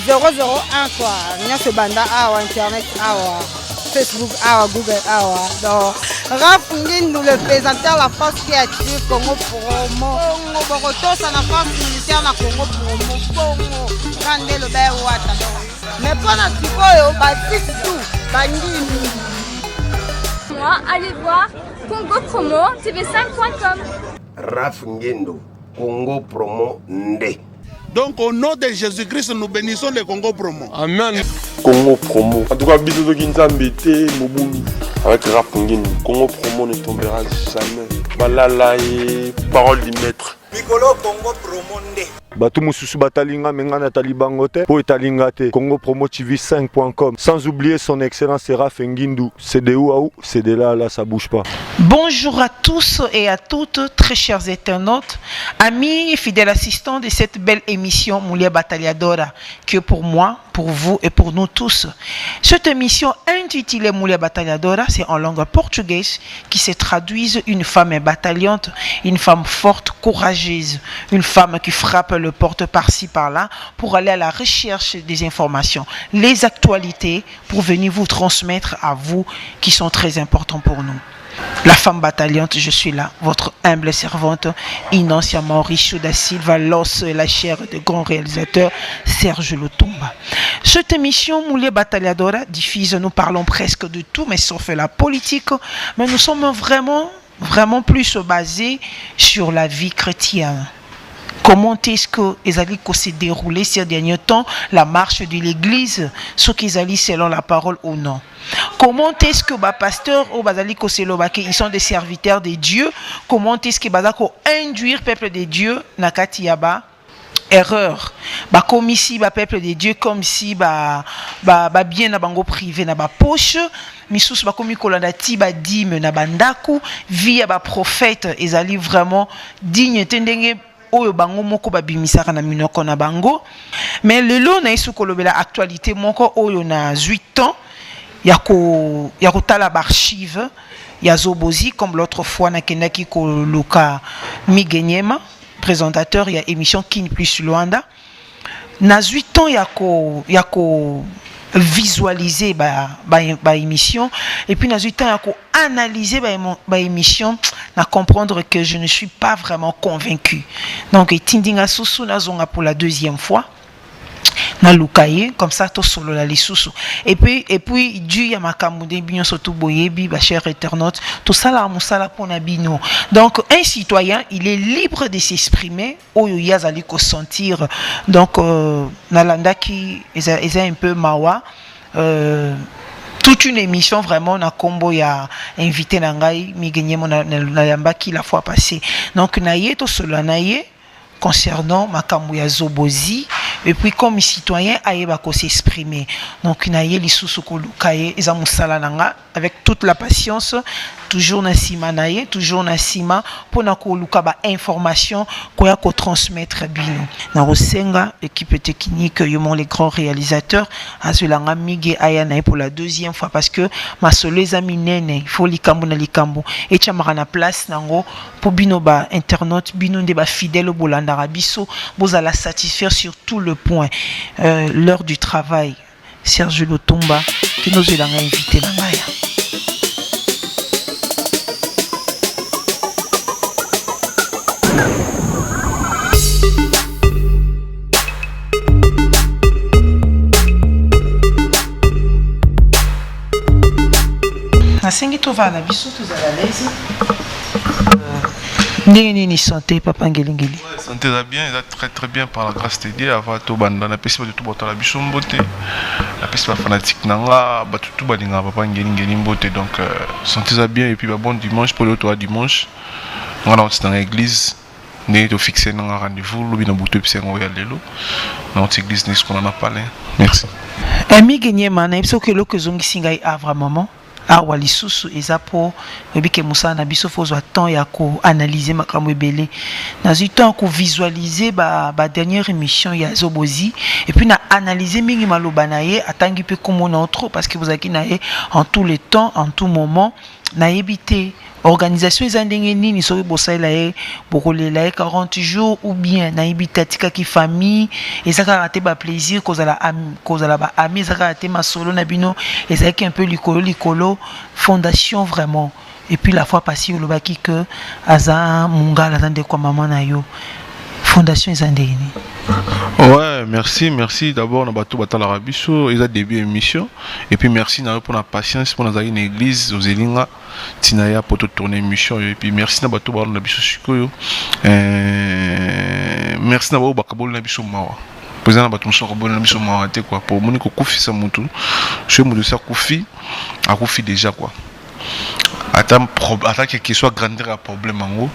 001 quoi. Nyonso banda awa internet awa. Facebook awa, Google awa. Donc Raph Ngindu, le présentateur de la force créative Congo Promo. Congo Boroto, c'est la force militaire de Congo Promo. Congo, Randé le Bel Ouata. Mais pour notre people, Baptiste tout, Bangini. Moi, allez voir Congo Promo, tv5.com. Raph Ngindu, Congo Promo Ndé. Donc au nom de Jésus-Christ, nous bénissons le Congo Promo. Amen. Congo Promo. En tout cas, bisous de Kinzambete, Moboulou. Avec Raph Ngindu, Congo Promo ne tombera jamais. Balala et parole du maître. Piccolo Congo Promo Ndé. Batou Moussousou Batalinga Mengana Talibangote pour Etalingate Congo Promo TV5.com. Sans oublier son excellence Raph Ngindu. C'est de où à où, c'est de là à là, ça bouge pas. Bonjour à tous et à toutes, très chers internautes, amis et fidèles assistants de cette belle émission Moulia Batalhadora, que pour moi, pour vous et pour nous tous. Cette émission intitulée Moulia Batalhadora, c'est en langue portugaise qui se traduise une femme bataillante, une femme forte, courageuse, une femme qui frappe le porte par-ci par-là pour aller à la recherche des informations, les actualités pour venir vous transmettre à vous qui sont très importants pour nous. La femme bataillante, je suis là, votre humble servante, Inancia Mauricio da Silva, l'os et la chair de grand réalisateur Serge Lutumba. Cette émission Moulia Batalhadora diffuse, nous parlons presque de tout, mais sauf la politique, mais nous sommes vraiment plus basés sur la vie chrétienne. Comment est-ce que Ezali s'est déroulé ces derniers temps, la marche de l'église, ce qu'ils allaient selon la parole ou non? Comment est-ce que les pasteurs ils sont des serviteurs de Dieu? Comment est-ce que induire le peuple de Dieu nakati yaba erreur? Comme ici, le peuple de Dieu, comme si bien na bango privé na ba poche, misusu bakomi kolanda ti ba dime na bandaku, via ba prophète ezali vraiment digne tendenge oyo bango moko babimisaka na minoko na bango. Mais lelo na isu kolobela actualité moko oyo na 8 ans ya kotala archive ya Zobozi comme l'autre fois na kendaki koluka Migenyema présentateur ya émission Kin plus Luanda na 8 ans ya ko visualiser ba émission et puis na 8 ans ya ko analyser ba émission na comprendre que je ne suis pas vraiment convaincu. Donc tindinga susu na zonga pour la deuxième fois na lukaye comme ça to solo la lisusu et puis Dieu ya makambo de bino surtout boyebi ba cher internaute tout ça la musala pona bino. Donc un citoyen il est libre de s'exprimer oyo yazali ko sentir. Donc nalanda ki eza un peu mawa toute une émission vraiment na kombo ya invité na ngai Migenyemo na yambaki la fois passée. Donc naye to solo naye concernant makambo ya Zobozi et puis comme citoyen ayeba ko s'exprimer. Donc naye lisusu ko lukaye eza musala nanga avec toute la patience, toujours na sima naye, toujours na sima pona ko luka ba information ko ya ko transmettre bino. Na rosenga équipe technique yomon les grands réalisateurs azulanga mige aya naye pour la deuxième fois parce que ma soleza minene il faut likambo na likambo et chamara na place nango pour bino ba internaute bino nde ba fidèle bolanda rabiso bozala satisfaire sur tout le point. L'heure du travail, Serge Lutumba qui nous a invité na maya. Nasengi tovana biso tozala l'aise. Ni santé papa ngelingeli. Santé va bien, il très très bien par la grâce de Dieu. Avant tout banda na pesi ba tout bota la biso mbote. La pesi ba fanatique nanga ba tout balinga papa ngelingeli mbote. Donc santé va bien et puis ba bon dimanche pour le tour dimanche. On va dans l'église. Né to fixer un rendez-vous lobi na buto pisi ngo ya lelo. Na notre église n'est ce qu'on en a parlé. Merci. Ami Genyema na biso ke loko zongi singai avra maman. Awa lisusu eza po ebike musa na biso fozwa temps ya ko analyser makambo ebele na temps ko visualiser ba dernière émission ya Zobozi et puis na analyser mingi maloba na ye atangi pe komona trop parce que vous aki na ye en tous les temps en tout moment na yebité organisation eza ndenge nini soki bosalela ye bokolela ye 40 jours ou bien nayebi te atikaki famille eza kaka te baplaisir kozala baami eza kaka te masolo na bino ezalaki un peu likolo fondation vraiment et puis la fois passée olobaki que aza mongala aza ndeko ya mama na yo fondation eza ndenge nini? Ouais, merci d'abord na bato batala rabiso eza début émission et puis merci na pour la patience pour nous une église aux Elinga tinaya pour tourner émission et puis merci na bato na biso sikoyo merci na bato bakabolo na biso mawa président na bato mosoko bona na biso mawa te quoi pour moni ko kufisa mutu chez mutu sa kufi akufi déjà quoi attends quel que soit grandeur à problème en haut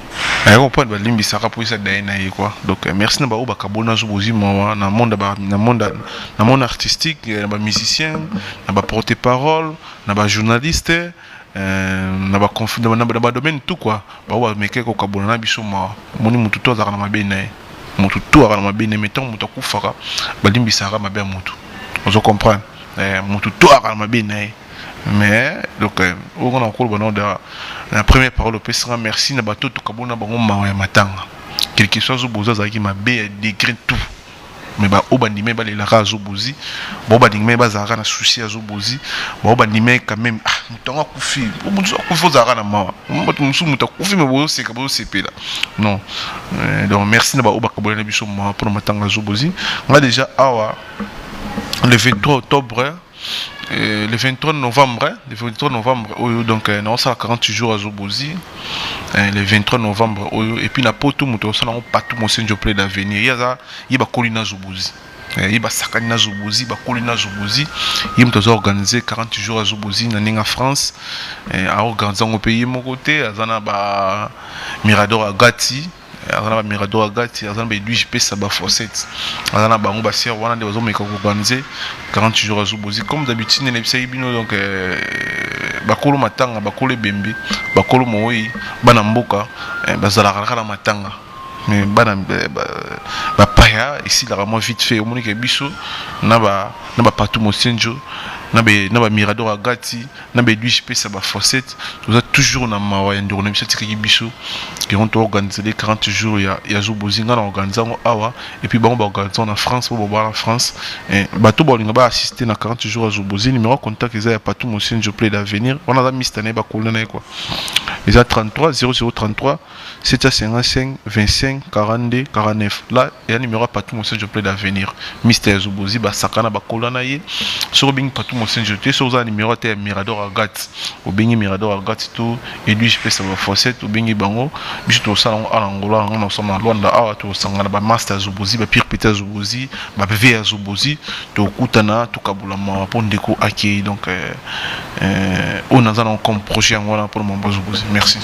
et on peut limbi ça pour ça d'ailleurs quoi donc merci na ba bakabona zobozi moi na monde artistique na ba musicien na ba porte-parole na ba journaliste na ba domaine tout quoi ba wa meke ko kabona na biso moi moni mutu to za na mabene mutu to za na mabene mettons mutu kufaka ba limbi ça ma bien mutu on comprend mutu to za na mabene mais donc on a encore bon la première parole au sera merci na bato to kabona bango mawa ya matanga quelque chose boza za ki mabe degré tout mais ba obandime ba la razo bozi ba obandime ba za na souci azo bozi ba obandime quand même mutonga kufi mutu kufi za na mawa mutu mutu kufi me bozo c'est kabo c'est là non donc merci na ba obakabona na biso mawa pour matanga zo bozi on a déjà awa le 23 octobre le 23 novembre, donc on a 48 jours à Zobozi, le 23 novembre, et puis na poto muto ça n'a pas tout mon senjo play d'avenir. Il y a Kolina Zobozi, il y a Sakana Zobozi, Kolina Zobozi, il y a organisé 48 jours à Zobozi, en France, à organiser au pays mon côté, à Zana Mirador à Gati. Azana Mirador Agati, azana ba Edwige pesa ba Fosset, azana ba ngba sir wana de bazomeka organiser 48 jours à Zobozi comme d'habitude ne bisa ibino donc bakolo matanga bakolo bembe bakolo moyi bana mboka bazala kala matanga mais bana ba paya ici là vraiment vite fait au monique biso na ba partout mosenjo na ba Mirador Agati na ba Edwige pesa ba Fosset tout ça toujours na mawa ya ndiro na biso tikaki biso qui ont organisé les 40 jours il y a Zobozi nga na organiser awa et puis bon ba organiser en France pour voir la France et bato bolinga ba assister na 40 jours à Zobozi numéro contact ils a pas tout mon signe je play d'avenir on a mis cette année ba kolona quoi ils a 33 0033 755 25 42 49 là il y a numéro pas tout mon signe je play d'avenir Mister Zobozi ba sakana ba kolona ye sur bing pas tout mon signe je te sur un numéro te Mirador Agat au bing Mirador Agat tout et lui je peux savoir Fosset au bing bango biso to salon à l'Angola on ensemble na Luanda awa to sangana ba master Zobozi ba pire Peter Zobozi ba PV Zobozi to kutana to kabula ma pour ndeko accueil donc on a comme projet ngona pour mon Zobozi merci.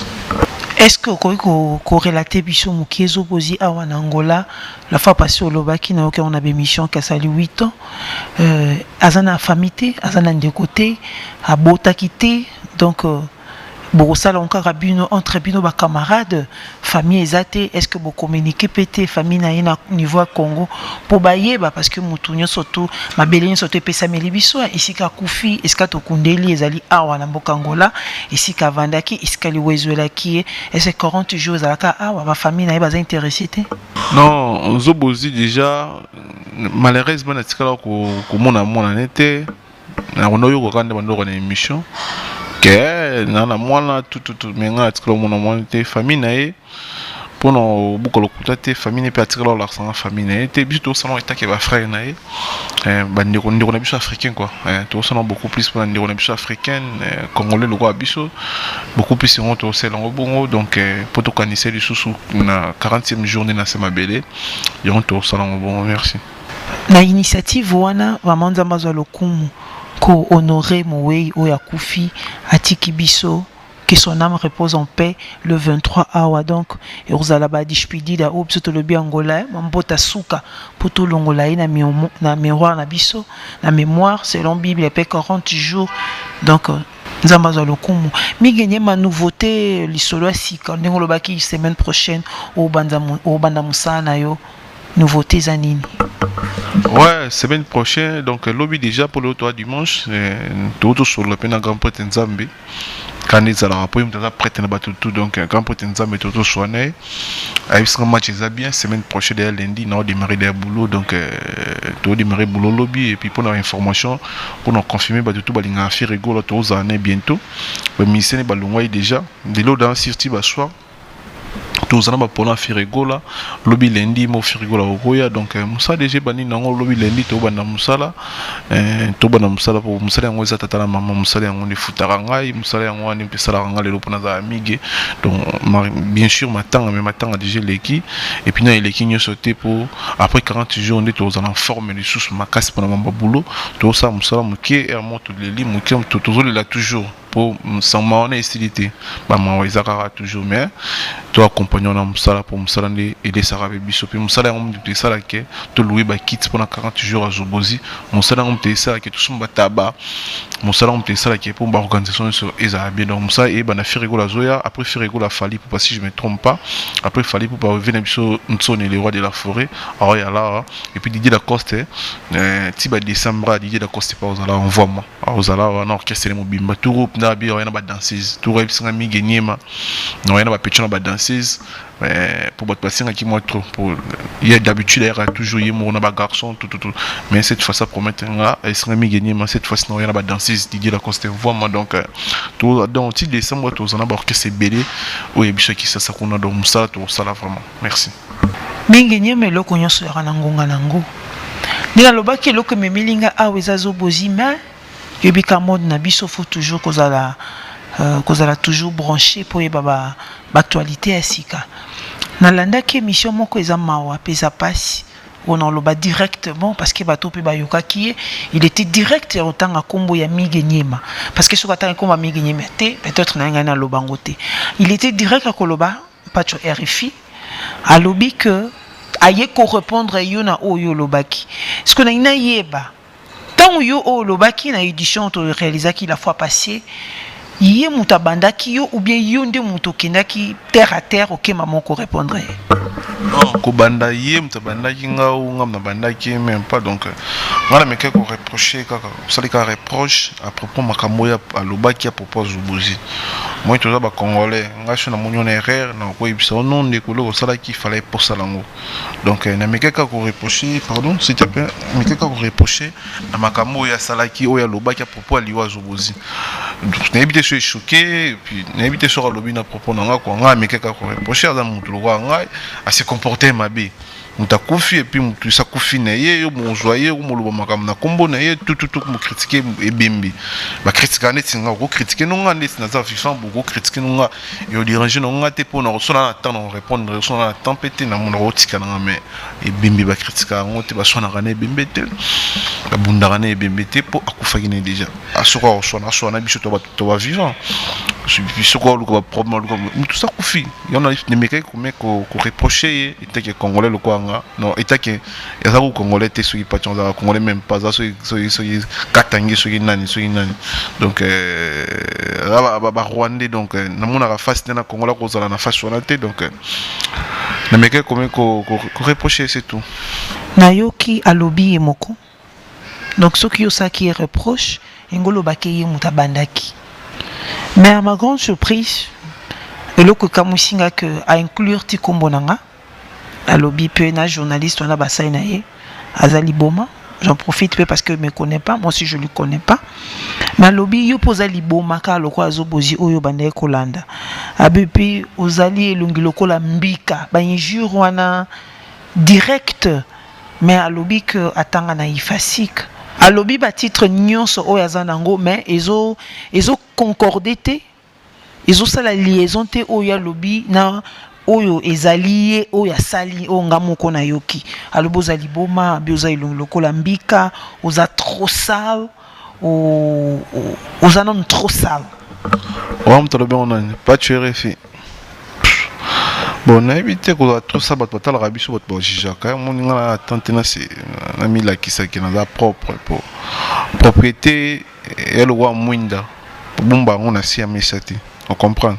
Est-ce que vous corrélatez biso mukie Zobozi awa na Angola la fois passée au Lobaki na on a mission qui a sali 8 ans azana famité azana ndekoté a bota quitté donc Borosala encore bino entre bino ba camarades famille ezate est-ce que vous communiquez pété famille na ina niveau Congo pour bayeba parce que mutunyo surtout mabeleni surtout pesa melibiso ici ka kufi est-ce que to kundeli ezali awa na mboka Angola ici ka vandaki iskali wezola ki est-ce 40 jours zalaka awa ba famille na ba intéressé té non Zobozi déjà malheureusement na tikala ko mona nete na onoyo ko kande bandoko na émission que nana mwana tout menga atikala mona mwana te famille nae pour no bukolo kutate famille ne peut atikala la sang famille nae te biso salon etake ba frère nae bandeko ndeko na biso africain quoi to salon beaucoup plus pour ndeko na biso africain congolais le roi biso beaucoup plus on to selon bongo donc pour to kanise du sous na 40e journée na Semabele yon to salon bon merci na initiative wana vraiment nzambazo lokumu ko honorer Moué Oyakufi Atiki Biso que son âme repose en paix le 23 awa donc et Rosalaba dishpidi da obsoto le bien angolais mambota suka poto longolai na mémoire na biso na mémoire selon Bible et 40 jours donc nzambazo lokumu mi gagner ma nouveauté lisolo sika ndengolo baki semaine prochaine au banda musana yo nouveauté zanini. Ouais, semaine prochaine, donc lobby déjà pour le toit dimanche, tout sur le Pena Grand Prêtre Nzambe. quand ils allaient après ils étaient prêts à battre tout donc quand prêt à mettre tout soigné avec ce match ils bien semaine prochaine d'ailleurs lundi on a démarré des boulot donc tout démarrer boulot lobby et puis pour notre information pour nous confirmer battre tout balinga faire rigolo tous années bientôt mais mission balungwa déjà de l'eau dans cirti soir tous en pour la firigola lobby lundi mo firigola okoya donc musa déjà bani nango lobby lundi to bana musala pour musala ngo za tata mama musala ngo ni futara ngai musala ngo ni pesala nga lelo pona za amige donc bien sûr matanga mais matanga déjà leki et puis na leki nyo sauté pour après 40 jours on est tous en forme les sous makasi pona mamba boulot to ça musala muke remonte les lits muke toujours là toujours pour sans maone estilité ba ma izakara toujours mais to accompagner na musala pour musala ndi aider sara be biso pe musala ngom de sala ke to louer ba kit pendant 40 jours à Zobozi musala ngom te sala ke to sumba taba musala ngom te sala ke pour ba organisation sur eza bien donc musala et bana firigo la zoya après firigo la fali pour pas si je me trompe pas après fali pour pas revenir biso nsone les rois de la forêt alors il y a là et puis Didier Lacoste tiba décembre Didier Lacoste pas aux ala envoie moi aux ala on orchestre mo bimba tout na bi on a ba danseuse tout rep singa mi genyema non on a ba petite ba danseuse pour votre patient qui moi trop pour il y a d'habitude il y a toujours y mon ba garçon tout mais cette fois ça promet nga singa mi genyema cette fois non on a ba danseuse Didier Lacoste vraiment donc tout dans petit décembre tout on a ba orchestre belé ou et biso qui ça qu'on a donc ça tout ça là vraiment merci mingenyema eloko nyonso ya ngonga nango ndina lobaki eloko memilinga aweza Zobozi mais yebika mode na biso faut toujours kozala toujours branché pour yeba actualité ya sika nalanda ki émission moko eza mawa pesa pasi on en loba directement parce que bato pe bayoka ki il était direct ya otanga kombo ya Migenyema parce que ce katanga kombo ya Migenyema te peut-être na ngana lobango te il était direct à koloba pacho RFI a lobi que aye ko répondre yo na oyo lobaki ce que na yeba tant yo o lobaki na édition to réalisaki la fois passée yé mutabandaki yo ou bien yo nde mutokendaki terre à terre OK maman ko répondre non ko banda yé mutabandaki nga ou nga na bandaki même pas donc ngala meke ko reprocher kaka sali ka reproche à propos makambo ya lobaki à propos Zobozi moi tout ça ba congolais nga sur na monyo na erreur na ko ibisa non de ko lo sala ki fallait pour ça lango donc na meke ka ko reprocher pardon s'il te plaît meke ka ko reprocher na makambo ya sala ki o ya lobaki à propos liwa Zobozi donc na ebité je suis choqué et puis na ebité sur lobby na propos na nga ko nga meke ka ko reprocher za mutu lo nga à se comporter mabe mutakufi et puis mutu sa kufi na ye yo mo joyer ou mo lo makam na kombo na ye tout mo critiquer ebembi ba critiquer net singa ko critiquer no nga net na za FIFA ko critiquer no nga yo déranger no nga te pour na so na attendre répondre so na tempête na mo ro tika na mais ebembi ba critiquer ngo te ba so na kana ebembi te ba bunda kana ebembi te pour akufa gine déjà asoko so na biso to ba vivant biso ko ko problème tout ça kufi yo na ne meke ko reprocher et que congolais le quoi non état que ya za ko congolais te soki patron za congolais même pas za soki katangi soki nani donc ba rwandais donc na mona ka face na congolais ko za na face sonate donc na meke ko reprocher c'est tout na yoki alobi emoko donc ce qui yo ça qui reproche ngolo bakeye mutabandaki mais à ma grande surprise eloko kamusinga que a inclure ti kombonanga alobi pe na journaliste on a basai na ye azali boma j'en profite peu parce que je me connais pas moi aussi je le connais pas mais alobi yo poza liboma ka loko azobozi oyo bande kolanda abepi ozali elongi lokola mbika ba injure wana direct mais alobi que atanga na ifasik alobi ba titre nyonso oyo azanango mais ezo concordé te ezo sala liaison te oyo alobi na oyo ezali oyo asali o ngamoko na yoki alobi ozali boma bioza lokola mbika oza trop sale oza non trop sale on te le bien on a pas tué refi bon, on a évité qu'on a trop ça, mais on a rabi sur votre bougie. On a tenté de mis la qui s'est propre pour propriété et le roi Mwinda. Bon, bah, on a si aimé ça. On comprend.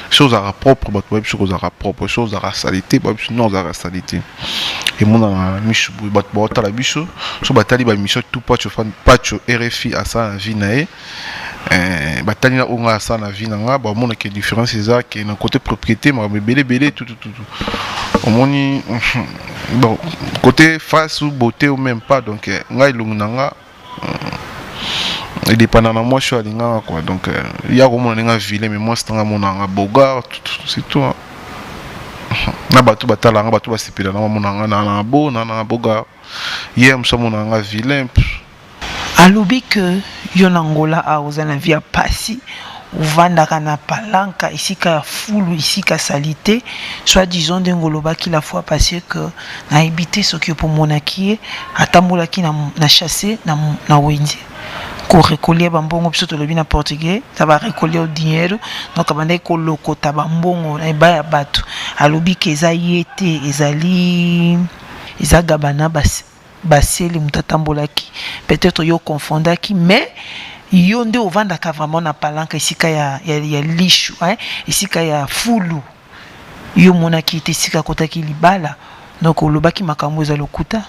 Chose à propre, chose à propre, chose à salité, non à salité. Et mon michu, la bicho, so batali ba micho tout pacho RFI à ça vie nae. Batali na onga ça na vie nanga, ba mon que différence c'est ça que na côté propriété, ma belé tout. Au moni bon côté face ou beauté ou même pas donc ngai lunanga il dépend de moi je suis allé quoi donc il y a comment on est ville mais moi c'est un mon boga c'est tout na batu batala nga batu basipila na mon na bo na boga hier nous sommes en vilain alobi que yonangola a ozana via pasi uvandaka na palanka isika ya fulu isika salite soit disons d'engoloba qui la fois passé que na habité ce que pour monaki atambola ki na chasser na wenzi ko récoller bambongo biso to lobi na portugais ça va récoller au dinero donc abandai ko lokota bambongo na baya bato alobi ke za yete ezali ezagabana baseli mutatambolaki peut-être yo confondaki mais yo nde ovandaka vraiment na palanka isika ya lishu isika ya fulu yo monaki te isika kotaki libala donc olobaki makambo eza lokuta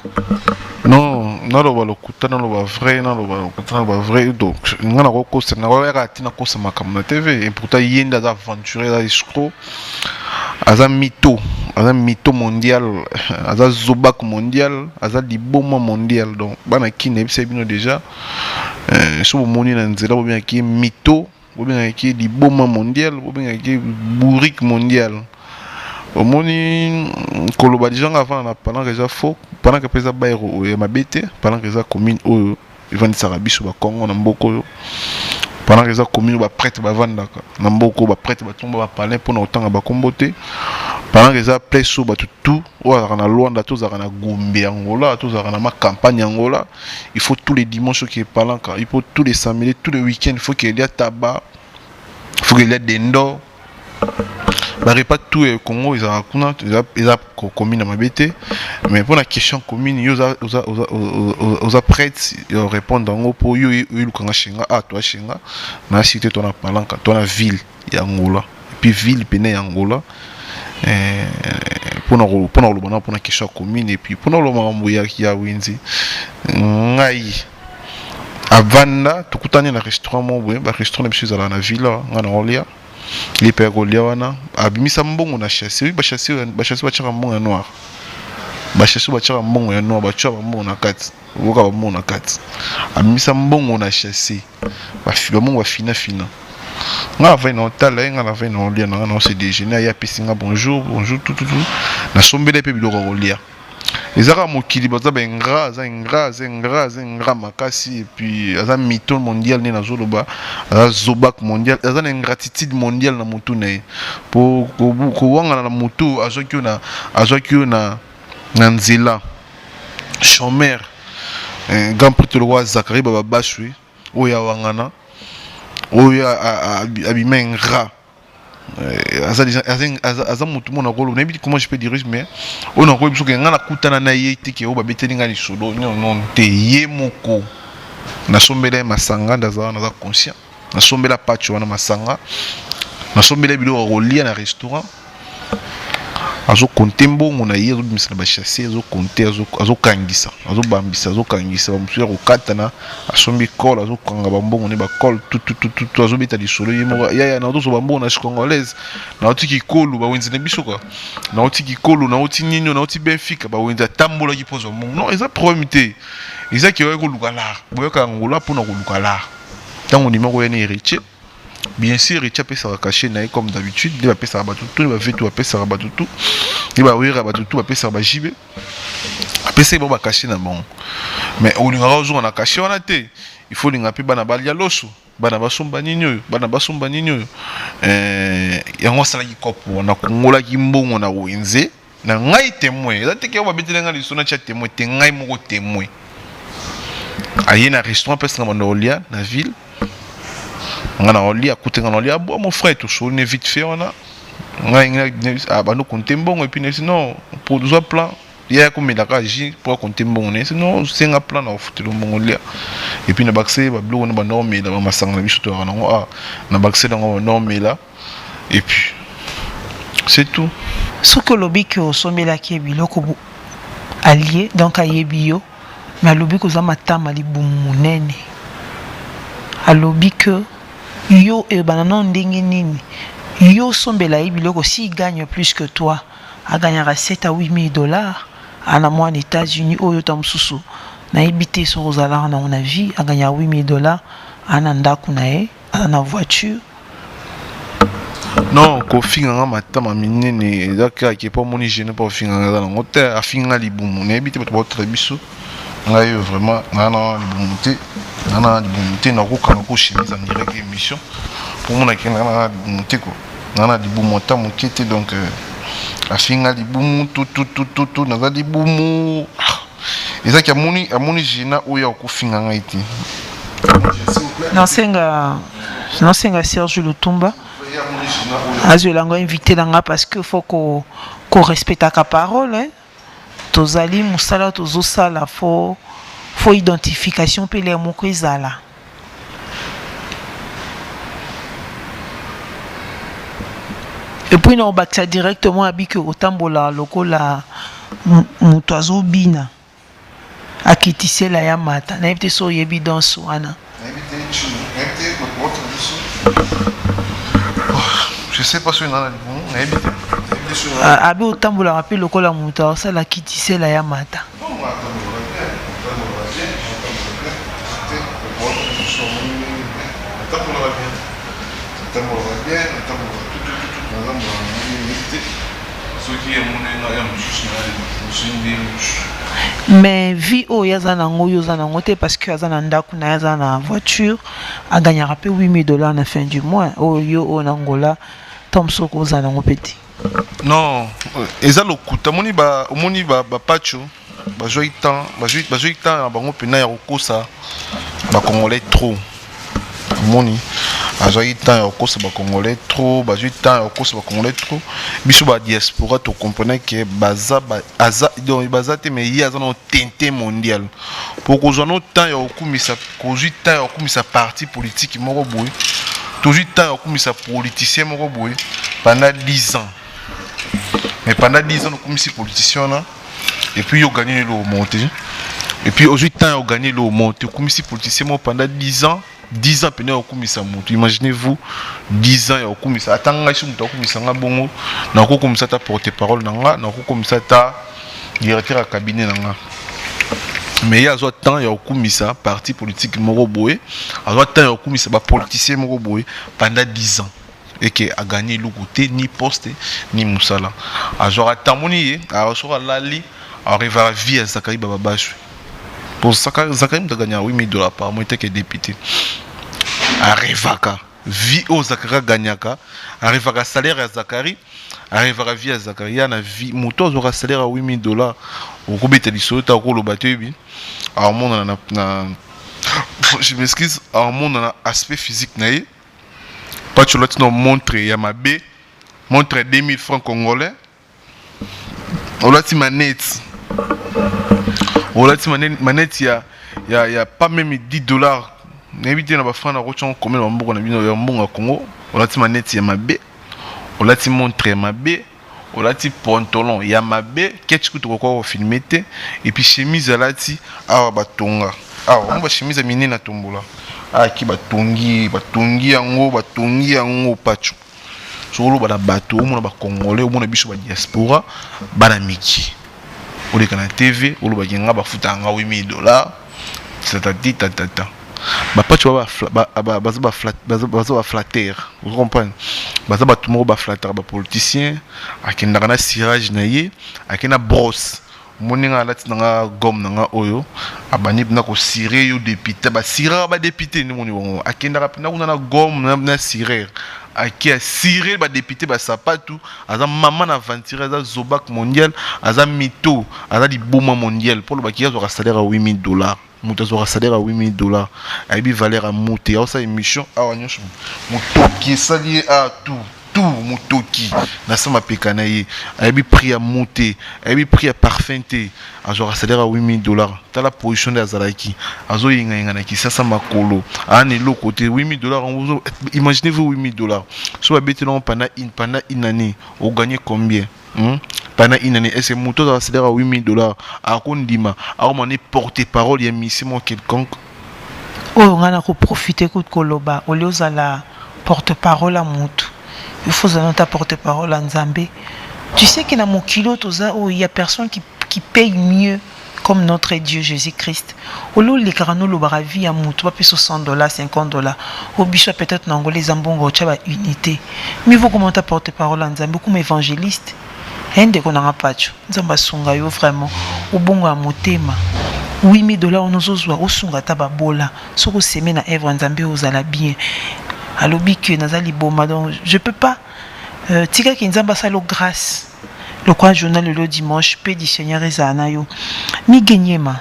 non lo lokuta non lo vrai non lo vrai donc ngana ko kosa na ko ya tina kosa makambo na TV et pourtant yenda za aventurer za escroc aza mito mondial aza zobak mondial aza liboma mondial donc bana kine bise bino déjà so moni na nzela bo bien ki mito bo bien ki liboma mondial bo bien ki bourrique mondial au moni koloba déjà avant na pendant que ça faux pendant que pesa bairo ya mabete pendant que ça commune o evandi sarabiso ba Congo na mboko pendant que ça commune ba prêtre ba vandaka na mboko ba prêtre ba tomba ba palais pour na otanga ba kombote pendant que ça pleso ba tout o na Luanda to za na Gombe Angola to za na ma campagne Angola il faut tous les dimanches qui est palanka il faut tous les samedis tous les week-ends il faut qu'il y ait tabac il faut qu'il y ait dendo bah pas tout Congo ils ont commune à mabete mais pour la question commune ils ont prête ils répondent en gros pour yo le kanga shinga toi shinga na cité ton palanka ton ville ya Angola et puis ville pene Angola pour la question commune et puis pour le mambo ya winzi ngai avanda tukutani na restaurant mo ba restaurant monsieur à la ville ngana olia les pères Goliawana abimisa mbongo na chasser ba chasser ba chaka mbongo ya noir ba chasser ba chaka mbongo ya noir ba chaka mbongo na kati boka ba mbongo na kati abimisa mbongo na chasser ba mbongo ba fina nga va na tala nga na va na olia na se déjeuner ya pisinga bonjour tout na sombele pe biloko Golia ezaka mokili baza ba ingra makasi et puis aza mito mondial ne na zoloba aza zobak mondial aza na ingratitude mondiale na mutu ne po ko wanga na mutu azoki na nzela chômeur grand prêtre le roi Zacharie baba bashwe oya wangana oya abima ingra aza mutu mona kolo nebi comment je peux dire mais on a quoi que ngana kutana na yete ke o ba beteli ngani solo non te yemoko na sombela masanga ndaza na conscient na sombela pacho na masanga na sombela bilo rolia na restaurant azo kontembo mona yezo bisana ba chasser azo konter azo kangisa azo bambisa azo kangisa bamusuya ko katana asombi kol azo kanga bambongo ne ba kol tout azo beta lisolo yemo ya na ozo bambongo na congolaise na otiki kolu ba wenzi ne biso quoi na otiki kolu na oti ninyo na oti Benfica ba wenzi tambola ki pozo mon non eza problème te eza ki ko lukala boyoka ngola pona ko lukala tango numéro ya héritier. Bien sûr, il peut se cacher comme d'habitude. Il va passer à tout, il va faire tout, il va passer à tout, il va ouvrir à tout, il va passer à JB. Après ça, il va cacher dans bon. Mais au lieu de on a caché, on a été. Il faut les appeler banabalia loso, banabasumba ninyo, banabasumba ninyo. Yango sala ki kopo, na kongola ki mbongo na wenze, na ngai témoin. Ça te que on va mettre dans les sona chat témoin, te ngai moko témoin. Aïe na restaurant parce que na olia na ville. On a oli à côté on oli bon mon frère tout chaud vite fait on a bah nous compter bon et puis non pour deux plans il y a comme la cage pour compter bon sinon c'est un plan à foutre le bon là et puis na baxé ba blou na norme là ma sang na biso to na baxé dans norme là et puis c'est tout ce que lobby que au sommet là qui est biloko allié donc ayebio mais lobby que za matama li bumunene a lobby que yo e banana ndenge nini yo sombela biloko si gagne plus que toi a gagnera 7 à 8 000 dollars à la mois aux États-Unis oyo tamsusu na ebité sur aux alards na on a vie a gagner 8 000 dollars ananda kunae na voiture. Non, ko finga matama minene ezaka qui pas moni gêné pour finga na ngote a finga libumu na ebité bato ba biso ngai vraiment nana libumu na ko kana ko chemise en direct émission pour mon akena na libumu ko nana libumu ta mokete donc a finga libumu tout na za libumu ezaka moni gêna oya ko finga ngai ti non senga Serge Lutumba azuelango invité langa parce que faut qu'on respecte ta parole hein tozali musala tozosala faut identification pe les moko ezala et puis on bakta directement abike otambola lokola muto azobina akitisela ya mata na ebite so yebi dans wana je sais pas si on a bon abi otambola rappel lokola muto ça la kitisela ya mata mais vie o yazana ngoyo zana ngote parce que yazana ndaku na yazana voiture a gagner peu 8 000 dollars à la fin du mois o yo o nangola tomso ko zana ngopeti non eza lokuta moni ba pacho ba joyi temps bango pena ya kokosa ba congolais trop moni azoyi temps ya kokosa ba congolais trop ba joyi temps ya kokosa ba congolais trop biso ba diaspora to comprendre que baza te mais il y a un tente mondial pour que nous temps ya kokumisa kozi temps ya kokumisa parti politique moko boy toujours temps ya kokumisa politicien moko boy pendant 10 ans mais pendant 10 ans nous komisi politicien là et puis ils gagné le monté et puis aujourd'hui temps ils gagné le monté komisi politicien pendant 10 ans pendant au komisa monté imaginez-vous 10 ans au komisa atanga isu muto komisa nga bongo na ko komisa ta porte-parole nanga na ko komisa ta directeur à cabinet nanga mais il y a un temps au komisa parti politique moko boy a temps au komisa ba politicien moko boy pendant 10 ans et qui a gagné le côté ni poste ni musala a genre tamoni a recevoir lali arrive à vie à Zakari Bababash pour Zakari de gagner 8 000 dollars par mois que député arrive à vie au Zakari gagnaka arrive à salaire à Zakari arrive à vie à Zakari na vie moto aura salaire à 8 000 dollars au kobeta lisota ko lo batebi a monde na je m'excuse a monde na aspect physique naïe. Pas tu l'as montre Yamabe, montre 2000 francs congolais. On l'a dit manette. On l'a dit manette, il y a pas même 10 dollars. N'évitez pas de faire un retour comme le Hambourg au Congo. On l'a dit manette Yamabe. On l'a dit montre Yamabe. On l'a dit pantalon Yamabe. Qu'est-ce que tu as filmé? Et puis chemise à la ti à Batonga. Ah, on va chemise à miner na tombola. Ah qui batongi yango pacho solo bana bato mona ba congolais mona biso ba diaspora bana miki ole kana TV ole ba yenga ba futanga 8 000 dollars tatati tatata ba pacho ba flatter vous comprenez baza ba tout ba flatter ba politicien akenda kana cirage na ye akena brosse moninga lati nanga gomme nanga oyo abani na ko cirer yo député ba cirer ba député ni moni bongo akenda kapina kuna na gomme na cirer aki a cirer ba député ba sapatu aza maman na aventure aza zobak mondial aza mito aza di boma mondial pour le bakia zo salaire à 8 000 dollars muta zo salaire à 8 000 dollars aibi valeur à monter ça émission a wanyosho muto qui sali à tout tout motoki na sama pekana ye ayebi prix à monter ayebi prix à parfumter azora salaire à $8,000 tala position de azalaki azo yenga na kisasa makolo ane lo côté $8,000 imaginez-vous $8,000 so abete non pendant une année on gagne combien pendant une année est-ce que moto za salaire à $8,000 a kondima a mané porter parole ya mission quelconque on a profiter de koloba au lieu la porte-parole à mutu il faut ta porte-parole en Zambie. Tu sais qu'il y a mon kilo il y a personne qui paye mieux comme notre Dieu Jésus-Christ. Au lieu les carano le baravi à mutu pas plus $60 $50 au bichot peut-être n'angolais zambongo tchaba unité mais vous comment ta porte-parole en Zambie comme évangéliste ende qu'on a pas tu nzamba sunga yo vraiment au bongo à motema $8,000 on nous ozwa osunga tababola soko semaine na œuvre nzambe ozala bien alobi que nazali boma donc je peux pas tika ki nzamba salo grâce le quoi journal le dimanche pe di seigneur ezana yo mi genyema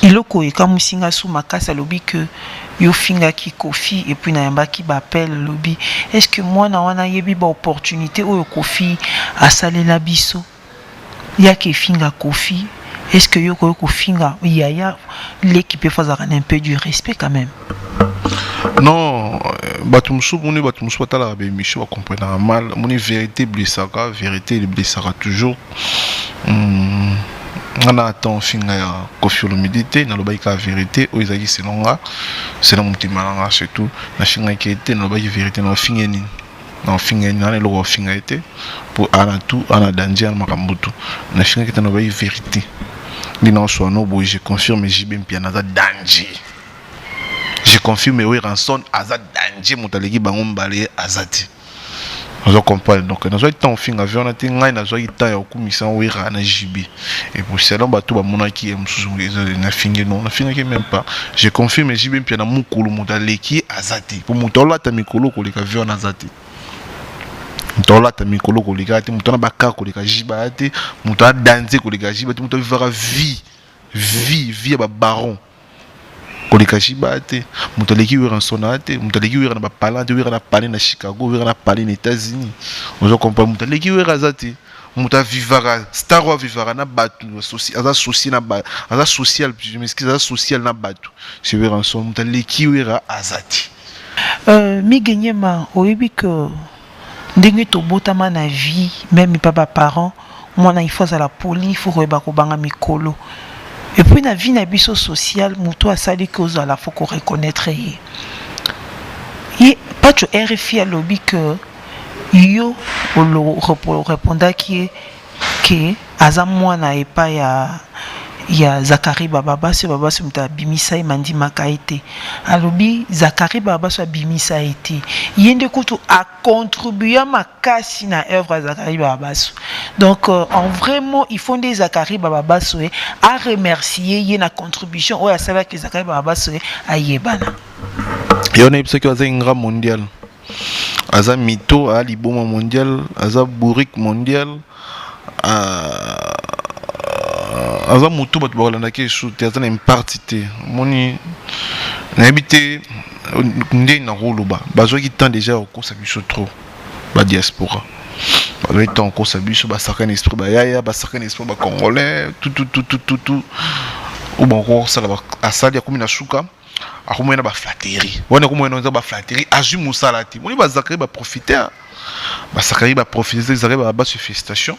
iloko e kamusinga su makasa alobi que yo finga ki kofi et puis na yamba ki ba appelle lobi est-ce que moi na wana yebi ba opportunité o kofi asalela biso ya ki finga kofi. Est-ce que yoko finga yaya l'équipe fait un peu du respect quand même? Non, batumsu moni batumsu tala be micho comprendre mal moni vérité blessera vérité blessera toujours. On attend finga ya kofi l'humidité na lobaika vérité o izaki selonga c'est na mutima nga surtout na finga qui était na lobaika vérité na finga ni na finga ni na le finga était pour ana tout ana danger na makambutu na finga qui était na lobaika vérité. Je confirme JB Mpianaza danger. Je confirme oui rançon azad danger mutaleki bango balé azati. On comprend donc nous avons temps fin avion na tinga na zo ita ya kumisa oui na JB et pour cela bato ba monaki msusu na finge non na finge même pas. Je confirme JB Mpiana mukulu mutaleki azati. Pour mutola ta mikolo ko leka avion azati. Mutola ta mikolo ko leka ati mutona baka ko leka jiba ati mutola danser ko leka jiba ati mutola vivra vie ba baron ko leka jiba ati mutola ki wera sonate mutola ki wera na ba palante wera na palais na Chicago wera na palais aux États-Unis on comprend mutola ki wera zati muta vivra star wa vivra na batu social na ba aza social je m'excuse aza social na batu je wera son mutola ki wera azati mi genyema oyebi que ndenge tobotama na vie même papa parents mwana il faut à la poli il faut reba ko banga mikolo et puis na vie na biso social muto asali cause à la faut qu'on reconnaître et pas tu RFI à lobby que yo répondant qui que aza mwana et pas ya Zakari Baba se mta bimisa mandi makaite alobi Zakari Baba so bimisa été yende kutu a contribué makasi na œuvre Zakari Baba donc en vraiment il faut des Zakari Baba so a remercier yena contribution o ya sala que Zakari Baba so ayebana yona ipse que aza ngra mondial aza mito a liboma mondial aza bourrique mondial aza mutu bato bakolanda ke shoote aza na impartité moni na habité ndenge na koloba bazwaki temps déjà okosa biso trop ba diaspora bazwaki temps okosa biso basaka na esprit bayaya basaka na esprit bacongolais tout ou bon kosala asali akomi na suka akomi na baflatterie wana akomi na baflatterie azwi mosala te moni bazakari baprofiter basakari baprofiter zakari ba basse félicitation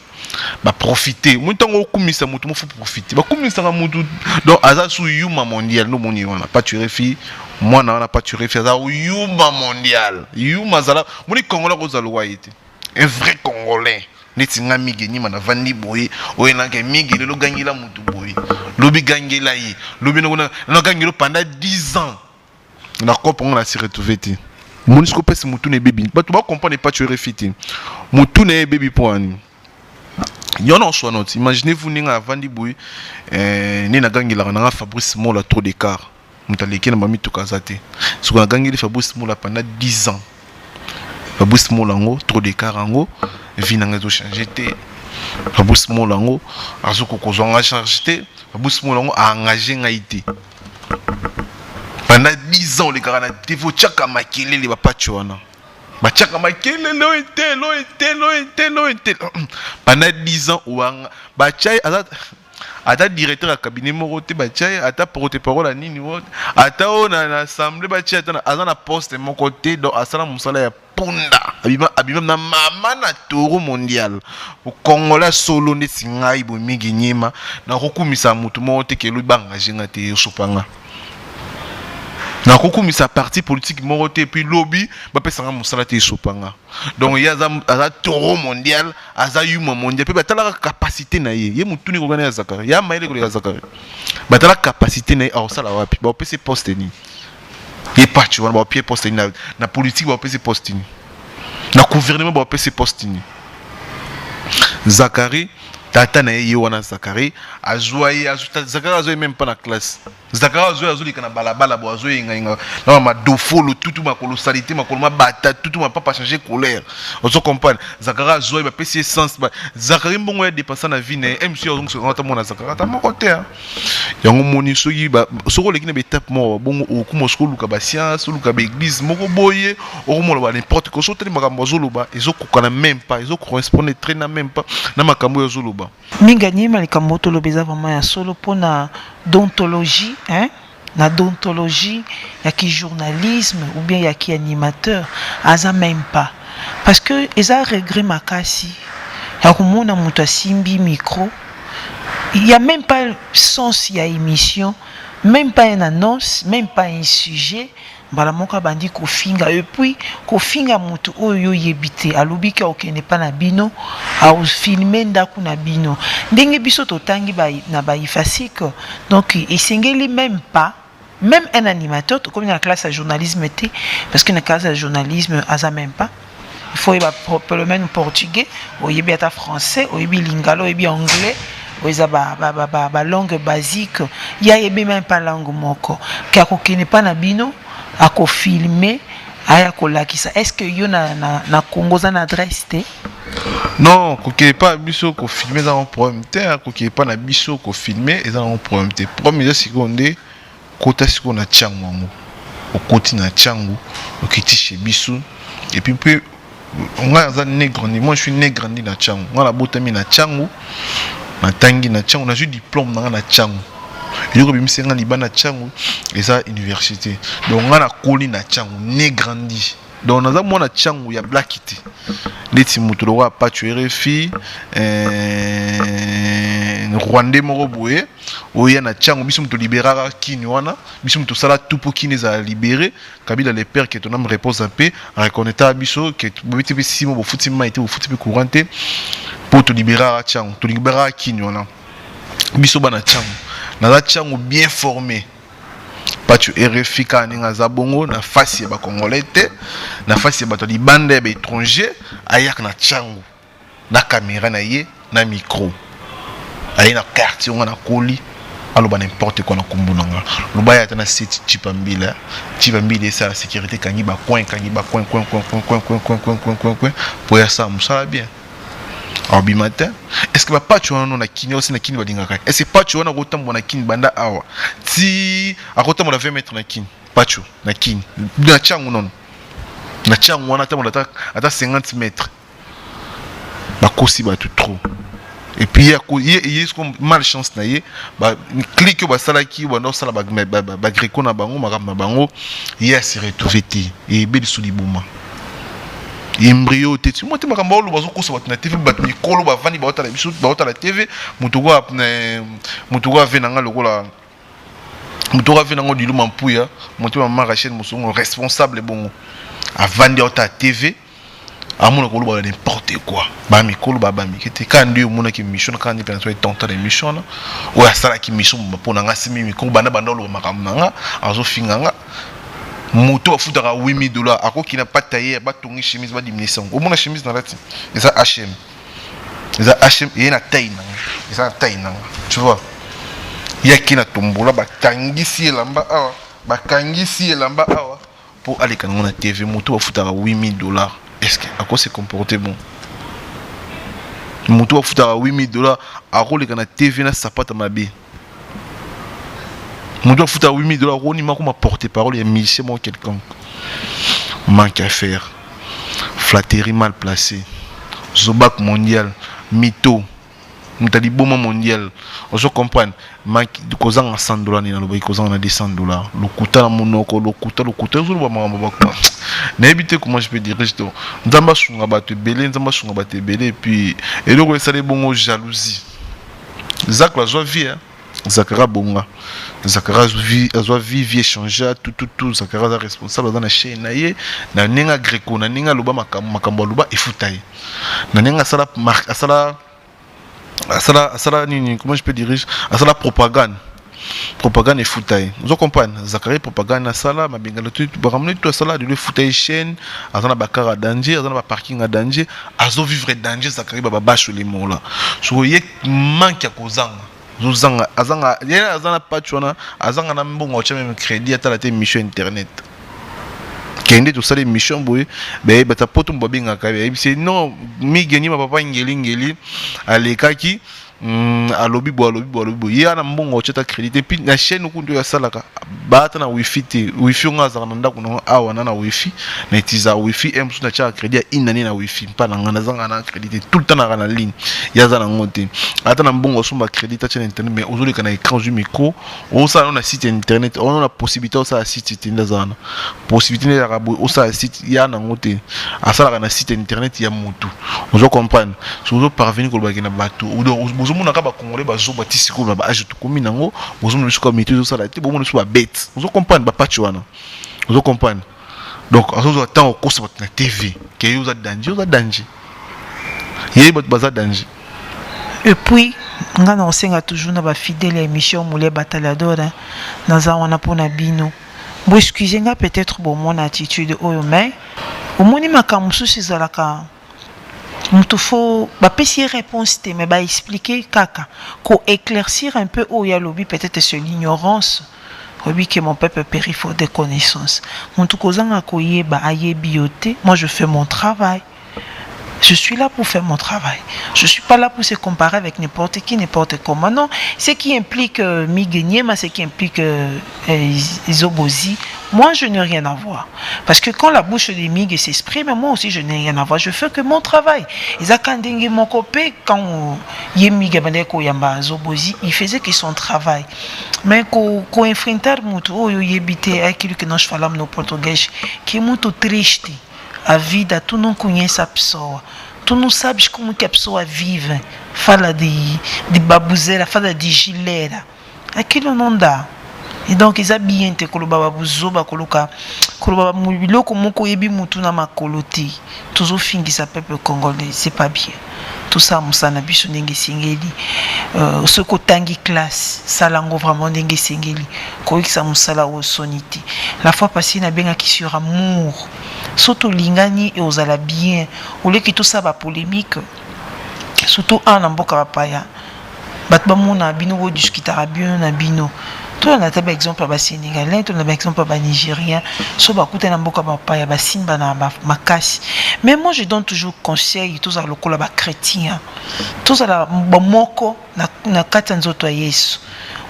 ba profiter mutango kumisa mutu mo faut profiter ba kumisa ka mutu donc aza su yuma mondial no moni wana pas tu refi moi na pas tu refi aza yuma mondial yuma zala moni kongola ko zalwa yete un vrai congolais netinga migeni mana vandi boye oyena ke migeli lo gangila mutu boye lobi gangela yi lobi na gangelo pendant 10 ans na koponga na se retrouver te monisco pese mutu ne baby bato ba comprendre pas tu refiti mutu ne baby point yon en soit note imaginez-vous ninga vandi boy ni na gangila na Fabrice Mola trop d'écart mutaleki na mami to kazate so na gangili Fabrice Mola pendant 10 ans Fabrice Mola ngo trop d'écart ngo vie na ngazo changer te Fabrice Mola ngo azoko kozonga charge te Fabrice Mola ngo a engagé ngaité pendant 10 ans les gars na devo chaka makele les pachuana batiaka makele loyete pendant 10 ans ouanga bachai ata directeur ya cabinet moko te bachai ata porte-parole ya nini wote ata o na assemblée bachai ata aza na poste moko te donc asala mosala ya punda abima na mama na toro mondial okongolais solo ndeti ngai boye mingi nyima na kokumisa mutu moko te ke lobi baengage nga te osopanga na kokumisa parti politique moko te puis lobby bapesanga mosala te esopanga donc ye aza toro mondial aza yuma mondial mpe batalaka capacité na ye mutuni kokana ya zakari ya mayele koleka zakari batalaka capacité na ye aosala wapi baopesi poste nini ye pachi wana baopie poste nini na politique baopesi poste nini na gouvernement baopesi poste nini zakari tata na ye wana zakari zakari azwa même pas na classe zakari azolika na balabala bo azoyenga na madofolo tutu makolo salité makolo mabata tutu mapapa changer couleur ozo comprendre zakari azwa ba pesi essence zakari mbongo ya dépasser na vie na MC ozonga mona zakari ta moko te yango moni soki soko lekina ba étape mo bongo okumo soko luka ba science luka ba église moko boye okomola ba n'importe quoi soki makambo azoloba ezokokana même pas ezokcorrespondre très na même pas na makambo azoloba mingi likambo tolobeza vraiment ya solo pona d'ontologie hein na d'ontologie ya ki journalisme ou bien ya ki animateur aza même pas parce que eza regret makasi ya komona mutu asimbi micro il y a même pas sens ya émission même pas une annonce même pas un sujet mbala moka bandi kofinga et puis kofinga mutu oyo yebite alobi ka okene pa na bino a filmer ndaku na bino ndenge biso totangi na ba ifasik donc esengeli même pas même un animateur comme dans la classe de journalisme était parce que dans la classe de journalisme asa même pas il faut y parler portugais ou yebi ata français ou yebi lingala ou yebi anglais oza ba langue basique ya yebi même pas langue moko ka kokene pa na bino ako filmer aya kolakisa est-ce que yo na Congo za na adresse te non kokene pas biso ko filmer dans un problème te kokene pas na biso ko filmer et dans un problème te premier seconde kota siko na tchangu wango okoti na tchangu okiti chez biso et puis on a un nègre moi je suis nègre na tchangu on a botami na tchangu na tangi na tchangu na ju diplôme na tchangu il y a bimisi nga libana tchangu et ça université donc on a koli na tchangu né grandi donc on a mona tchangu ya blackité neti mutulo wa patu RFI rwandais moko boye oya na tchangu biso mutu libérara kini wana biso mutu sala tout pour kini za libérer kabila les pères que ton âme repose en paix reconnaître biso que bobiti pe simo bo futi maité bo futi pe couranté pour te libérer tchangu to libérer kini wana biso bana tchangu na tchangu bien formé patu RFI kaninga za bongo na fasi ya ba congolais te na fasi ya bato libanda ya ba étranger ayak na tchangu na caméra na ye na micro ayi na quartier on a koli aloba n'importe quoi na kumbunanga lobaya tana site chipambila c'est la sécurité kangi ba coin pour ya ça ça bien Abi matin est-ce que pas tu on a kini aussi na kini badingaka est-ce pas tu on a rotambo na kini banda awa ti a rotambo la 20 mètres na kini pas tu na kini na changu non na changu on a tambo ata 50 mètres ba kosi ba tout trop et puis il y a comme malchance na ye ba clique ba salaki ba no sala ba greco na bango makamba bango hier se retrouvé et beli sulibuma embryo te tu mote makamba olo bazo kosa bat na TV bat mikolo ba vani ba ota la biso ba ota la TV mutugo venanga lokola mutugo venanga dilu mampuya moto mama Rachel Musongo responsable bongo avandi ota TV amona ko loba n'importe quoi ba mikolo ba mikete kandi omona ki mission kandi pe na so tonta de mission o ya sala ki mission mpona ngasi mi mikolo banda lo makamba nga azo finganga moto afutaka $8,000 akoki na pas tailler ba tongi chemise ba diminution au moins chemise dans la ti et ça HM et na taille na et ça taille na tu vois il y a qui na tombola ba kangisi elamba awa ba kangisi elamba awa pour aller quand on a TV moto afutaka $8,000 est-ce que à quoi se comporter bon moto afutaka $8,000 akole kana TV na sapata mabe mon doit foutre à $8,000 on y m'a comme porter parole et mission moi quelqu'un manque à faire flatterie mal placée, Zobac mondial, mytho, Mtaliboma mondial. On se comprend. Kozanga $100 ni na loba kozanga na $200. Lokuta na monoko, lokuta zo ba mama ba. Na éviter comment je peux dire to. Nzamba sunga bato belé, nzamba sunga bato belé et puis et donc ça les bongo jalousie. Zak la joie vie, Zakara bonga. Zakara vie changer tout Zakara responsable dans la chaîne naie na ninga greco na ninga loba makambo loba ifutaye. Na ninga asala nini, comment je peux dire, asala propagande et foutaille. Vous comprenez? Zakari propagande na sala mabengala tout baramne tout sala de le foutaille chaîne, azana bakara danger, azana parking à danger, azo vivre danger Zakari baba bacho les mots là. So yek manque ya kozanga. Zozanga azana patchona, azanga na mbongo cha même crédit ata la té mission internet. Kende tout ça les missions boy be bata poto mbabinga kabe c'est non mi geni ma papa ngeli alekaki alobi bo ya na mbongo cheta crédit puis na chaîne ku ndo ya salaka bata na wifi te wifi ngaza na ndako no awa na wifi na itiza wifi msu na cha crédit inani na wifi pa na ngana zanga na crédit tout le temps na ligne ya za na ngote ata na mbongo sumba crédit cha internet mais aujourd'hui kana écran du micro on ça na site internet on a possibilité on ça site internet zana possibilité ya rabo on ça site ya na ngote asala na site internet ya mutu on comprendre so zo parvenir ko bagina bato ou mona ka ba congolais ba zo batisi ko ba age to komi nango bozo mo suka mitu ça la te bo mo suka bête vous comprenez ba patch wana vous comprenez donc azo attend au course na TV que vous êtes danger yé bot baza danger et puis nga na osenga toujours na ba fidèle émission Moulia Bataladora na za wana pona bino bo excusez nga peut-être bon mon attitude oyo mais au moni makamusu sizalaka il faut pas réponse mais bah expliquer kaka ko éclaircir un peu où il y a lobby peut-être sur l'ignorance oui que mon peuple périt faute de connaissances mon tout kozanga ko yeba ayebioté moi je fais mon travail. Je suis là pour faire mon travail. Je ne suis pas là pour se comparer avec n'importe qui, n'importe comment. Non, ce qui implique Miguenyema, ce qui implique Zobozi, moi je n'ai rien à voir. Parce que quand la bouche de Migue s'exprime, moi aussi je n'ai rien à voir. Je fais que mon travail. Ils mon copé quand Yemigue Yamba Zobozi, il faisait que son travail. Mais quand enfrentar mutu, oh yebité, aquilo que nós falamos no português, que é muito triste. A vida, tu não conheces a pessoa, tu não sabes como que a pessoa vive, fala de babuzeira, fala de gileira, aquilo não dá. E donc ils habillent te koloba babuzoba koloka koloba muloko moko yebi mutu na makoloti, toujours fingi sa peuple congolais, c'est pas bien. Tout ça musana biso ndenge singeli ce kotangi classe salango vraiment ndenge singeli ko ikisa musala o sonité la fois passée na benga qui sur amour surtout lingani et ozala bien ou le qui tout ça ba polémique surtout en mboka paya bat ba mona bino wo discuter bien na bino. Toi on a tabé exemple ba sénégalais, toi on a exemple ba nigérien, so ba kuta na mboka ba paya ba simba na makasi. Mais moi je donne toujours conseil tous à lokola ba chrétien. Tous à la moko na kata nzoto ya Yesu.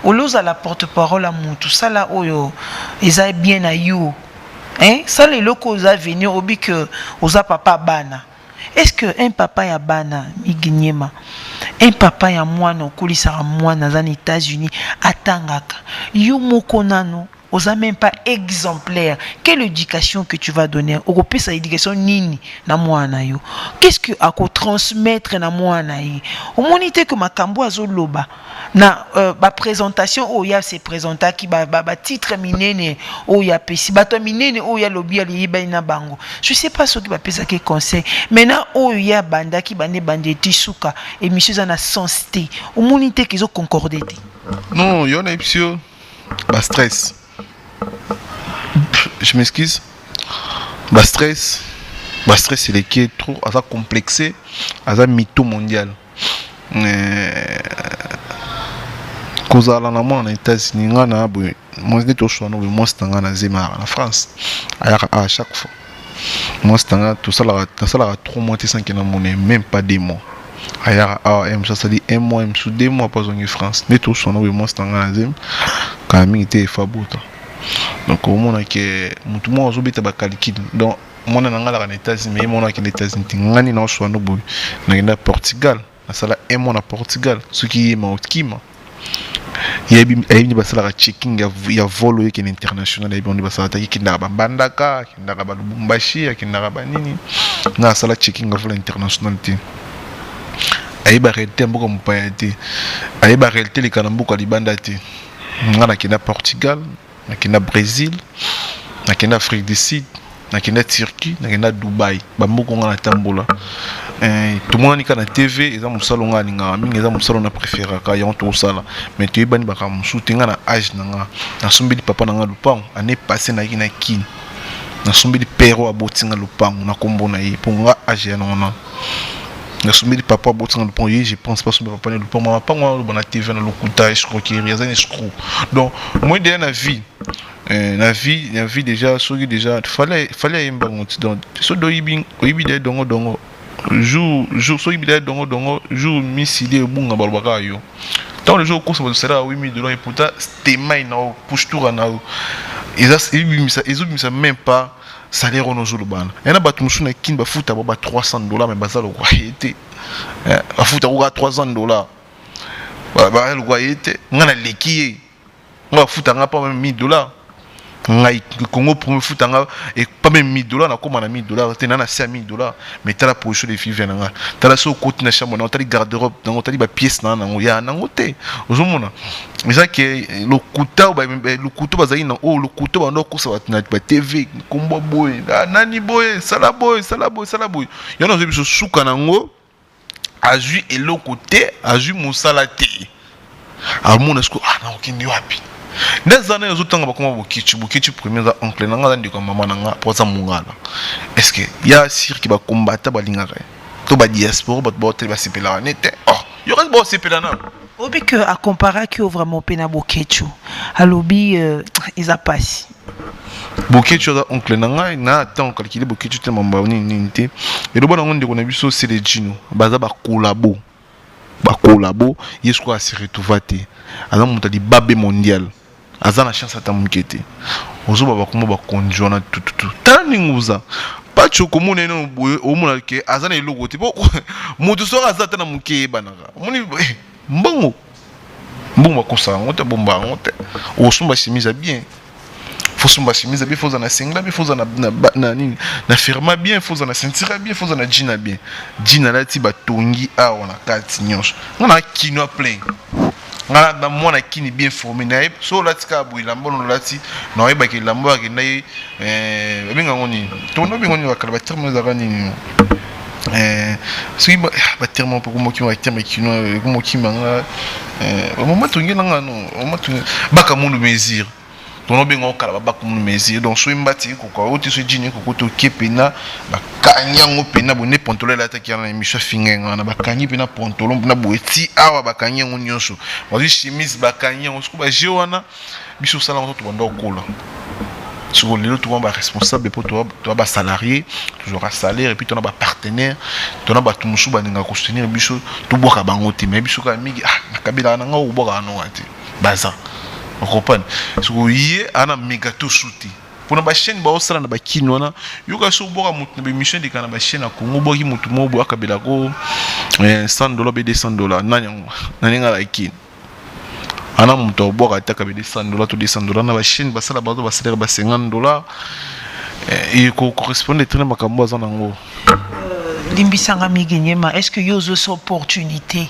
Oloza la porte-parole à mutu sala oyo eza bien na yo. Hein? Ça les locaux za venir obi que oza papa bana. Est-ce que un papa ya bana Miguenyema un papa ya mwana okolisaka mwana za États-Unis atangaka yo moko nano oza même pas exemplaire. Quelle éducation que tu vas donner? Européen sa éducation nini na mwana yo? Qu'est-ce que à transmettre na mwana yi? Au monité que makambo azoloba na ba présentation o ya se présenta ki ba titre minene o ya pesi bato minene o ya lobi ali ba na bango. Je sais pas ce qui va pesa que conseil. Maintenant o ya banda ki bande bandeti suka émission za na sensité. Au monité qu'ils ont concordé. Non, yo na ipsio ba stress. Je m'excuse. Bah stress c'est les qui est trop assez complexé, assez mytho mondial. Cause à la en États-Unis, on a moi je suis moi c'est en Zema en France. À chaque fois. Moi c'est tout ça là 3 mois 5 ans même pas des mois. Ça dit 1 mois sous 2 mois pas en France. Mais tout ça moi c'est en Zema quand même était fabota. Donc au moment que tout le monde a calcul donc mona nanga la États-Unis mais mona ki les États-Unis ngani na so no boy na Portugal na sala emo na Portugal ce qui est maotkima yebi basala ka checking ya volo yake international yebi on basala ta ki ndaba bandaka ki ndaba ba Lubumbashi ki ndaba nini na sala checking ya volo international ti ayeba réalité mboka mpaya ti ayeba réalité le kanambuka libanda ti ngana ki na Portugal na ki na Brésil na ki na Afrique du Sud na ki na Turquie na ki na Dubai ba mbuko ngana tambola tout le monde na TV eza musalo nga ninga mingi eza musalo na préféra ka yon to sala mais tu ibani baka musuti nga na âge nanga na sombeli papa nanga lupango année passée na kina kin na sombeli pero abotinga lupango na kombo na ye pour nga âge ya nona na sombeli papa abotinga lupango ye je pense pas sombeli papa na lupango ma pango na TV na lokuta escroquerie eza escroc donc moi de na vie la vie déjà soki déjà fallait yemba ngoti donc so do yibi de dongo jour so ibida dongo jour misili bunga balbaka yo tant le jour course sera à $8,000 et pourtant stemai na pushtura na ils même pas salaire on jour bana et na batu musuna kin ba futa ba $300 mais bazalo kwa été ba futa ko $300 ba le kwa été ngana lekiye ngaba futa ngapa même $1,000 ngai Congo pour foot et pas même $1,000 na comme na $1,000 t'es na $5,000 mais t'as la position des filles venanga t'as la so côté na chambre t'as les garde-robe dans t'as les pièces na ya na ngote ozomona mais ça que le couteau bazali na le couteau bando ko ça na TV kombo boy nani boy sala boy yana zo biso suka nango azui et le côté azui musalati amona sko na okindi wapi des années aux autres bakoma bokichu premier za oncle nanga ndiko mama nanga poza mungala est-ce que ya sir qui ba combattre ba lingaka to ba diaspora ba te ba sepela nete yo reste ba sepela na obi que à comparer que vraiment pena bokichu alobi ils a passé bokichu za oncle nanga na tant calculer bokichu te mamba ni te et le bon ngonde ko na biso c'est les jino baza ba collabo yesko a se retrouver te ala monta di babe mondial azana chance ata mukete ozo baba kuma ba konjona tout taninguza pacho komuna eno boye omuna ke azana ilogo te bo mutu so azata na muke banaka muni mbongo bakosa ngote bomba ngote osumba chemise bien faut sumba chemise bien faut na singla bien faut na nini na firma bien faut na ceinture bien faut na jean bien jean la ti batongi awa na kati nyonso ngana kino plein ngana na mona kini bien formé na so la tika buila mbono lati na yeba ke lambo ke na binga ngoni to no binga ngoni wakala ba terme za nini si ba terme pour mo ki wa terme kino mo ki manga moment tongi nanga no moment baka mundu mesure tono bengo kala ba comme mesure donc so imbati ko ko oti so jini ko to kepena ba kanyango pena bo ne pontolo la ta ki na emission fingenga na ba kanyi pena pontolo na bo eti awa ba kanyango nyonso ba chemise ba kanyango so ba jewana biso sala to bando kola sur le tout ba responsable pour toi ba salarié toujours à salaire et puis ton ba partenaire ton ba tumusu ba ninga ko soutenir biso to boka bango te mais biso ka mingi na kabila na nga o boka no ati baza on comprend ce que hier ana méga tout shooté pour na ba chaîne ba osala na ba kinona yoka so boka mutu na émission de kana ba chaîne na Congo boki mutu mo bo akabela ko $100 be $200 nani nga la kin ana mutu boka ataka be $100 to $200 na ba chaîne ba sala ba salaire ba $50 et ko correspondre très makambo za nango limbisanga migenyema est-ce que yozo so opportunité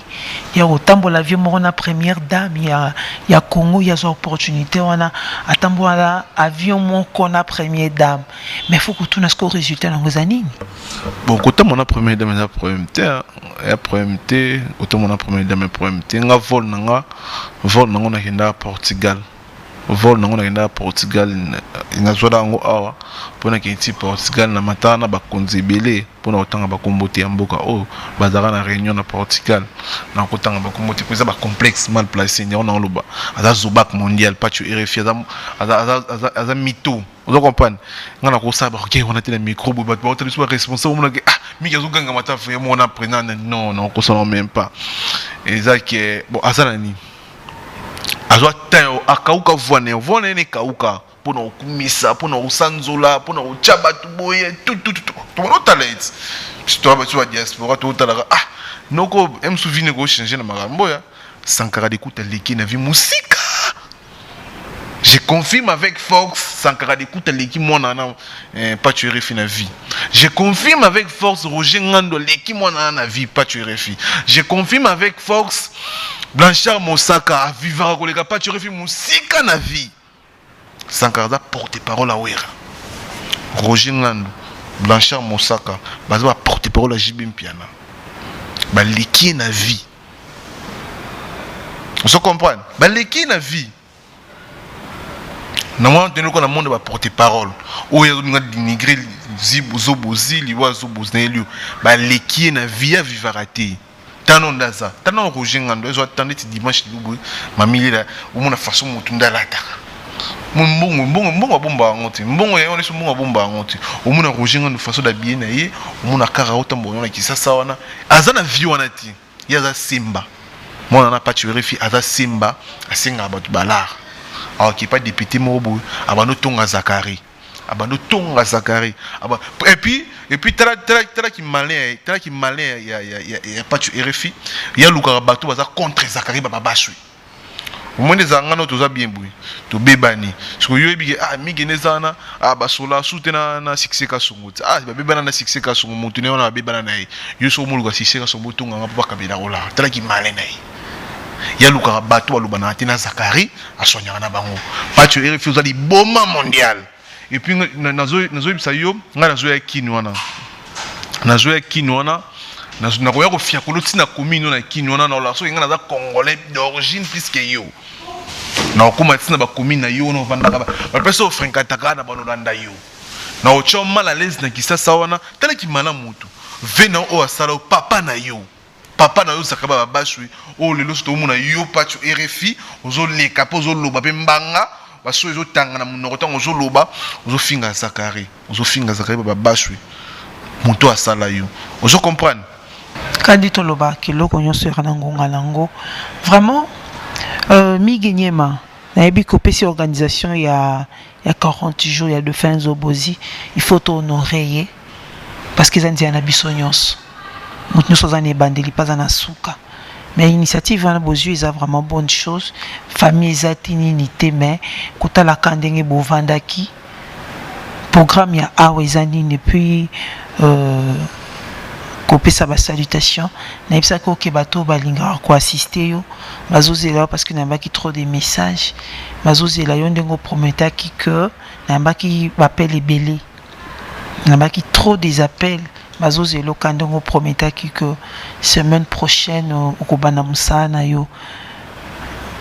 ya otambola vie morona première dame ya Congo ya so opportunité wana atambola avion mon kona première dame mais faut que tout n'a ce résultat na ngozanini bon côté mon première dame ya problème côté mon première dame problème nga vol nanga na kenda Portugal vol nango na Portugal na zola ngo awa pona ke ti Portugal na matana ba konzebele pona otanga ba kombote ya mboka bazaka na réunion na Portugal na kotanga ba kombote pesa ba complexe mal placé ni on loba aza zobak mondial pas tu RFI aza mito vous comprenez ngana ko saba ke on a tele micro ba tu sois responsable on que mi kazo ganga mata vraiment on a prenant non ko ça même pas et ça que bon azana ni azwa temps akauka voine ne kauka pona okumisa pona osanzola pona ochaba tuboye tout to talent histoire ba tu diaspora to talaka noko me souvenir ko changer na makambo ya Sankara d'écoute leki na vie musique. Je confirme avec force Sankara d'écoute leki moi na pas tu refi na vie. Je confirme avec force Roger Ngando leki moi na vie pas tu refi. Je confirme avec force Blanchard Mosaka vivra koleka pas tu refi musique na vie. Sankara porte-parole à Ouera. Roger Ngando Blanchard Mosaka baza porte-parole à Jibim Piana. Ba leki na vie. Vous comprenez? L'équipe na vie. Normalement, nous avons un monde de porte-parole. Où il y a des dénigrés, zobozi, liwa zobozeli. L'équipe na vie à vivaraté. Tanon daza. Tanon Roger Ngando. Ils ont attendu dimanche lubu. Mamie là, où mon façon mutunda la ta. Mbongo bomba ngoti. Mbongo ya on est sur mbongo bomba ngoti. Où mon Roger Ngando façon d'habiller na ye. Où mon akara otambo na kisasa wana. Azana vie wana ti. Yaza simba. Moi, on n'a pas tué Réfi, Aza Simba, à Singapore, Balar. Alors qu'il n'y a pas de député Mobo, Abano Tonga Zakari. Abano Tonga Zakari. Et puis, t'as qui malin, il y a pas tué Réfi, il y a Luka Bato, Baza contre Zakari, Bababashui. Au moins, les Angano, tout ça bien bouillé, tout bébani. Parce que yo bige Migenezana, Basola, soutena na Sixeka Sungut. Bébana na Sixeka Sungut, Montenegro na Bébana na yo so Moluga Sixeka Sungut, Tonga, Papa Kabila Ola. T'as qui malin na ya luka bato alubana tina Zakari asonya na bango pas tu refuse ali bomba mondial et puis nazo bisa yo nga nazo ya kinwana na koya ko fia ko tina komino na kinwana na la so nga na congolais d'origine puisque yo na ko matina ba komina yo no vandaka ba peso frenkataka na banolanda yo na ocho mal à l'aise na kisasa wana tala ki mala mutu vena o asala papa na yo papa na yo sakaba babashui o lelo sto muna yo pachu RFI ozo leka pozo loba pe mbanga baso ezo tanga na munoko tango ozo loba ozo finga Zakari babashui muto asala yo ozo comprendre kandi to loba kiloko nyonso ya na ngonga lango vraiment migenyema na yebi kopesi organisation ya 40 jours ya de fin zobozi il faut honorer parce que zanzi na biso nyonso nous sommes en bandeli pas en asuka mais l'initiative en bozu est vraiment bonne chose famille zatini nité mais kota la kandenge bovandaki programme ya awezani et puis kopé sa salutation na ipsa ko ke bato balinga ko assister yo bazozela parce que nambaki trop de messages bazozela yo ndengo prometaki que nambaki appel ebele nambaki trop des appels bazozelo kandongo prometaki que semaine prochaine okobana musana yo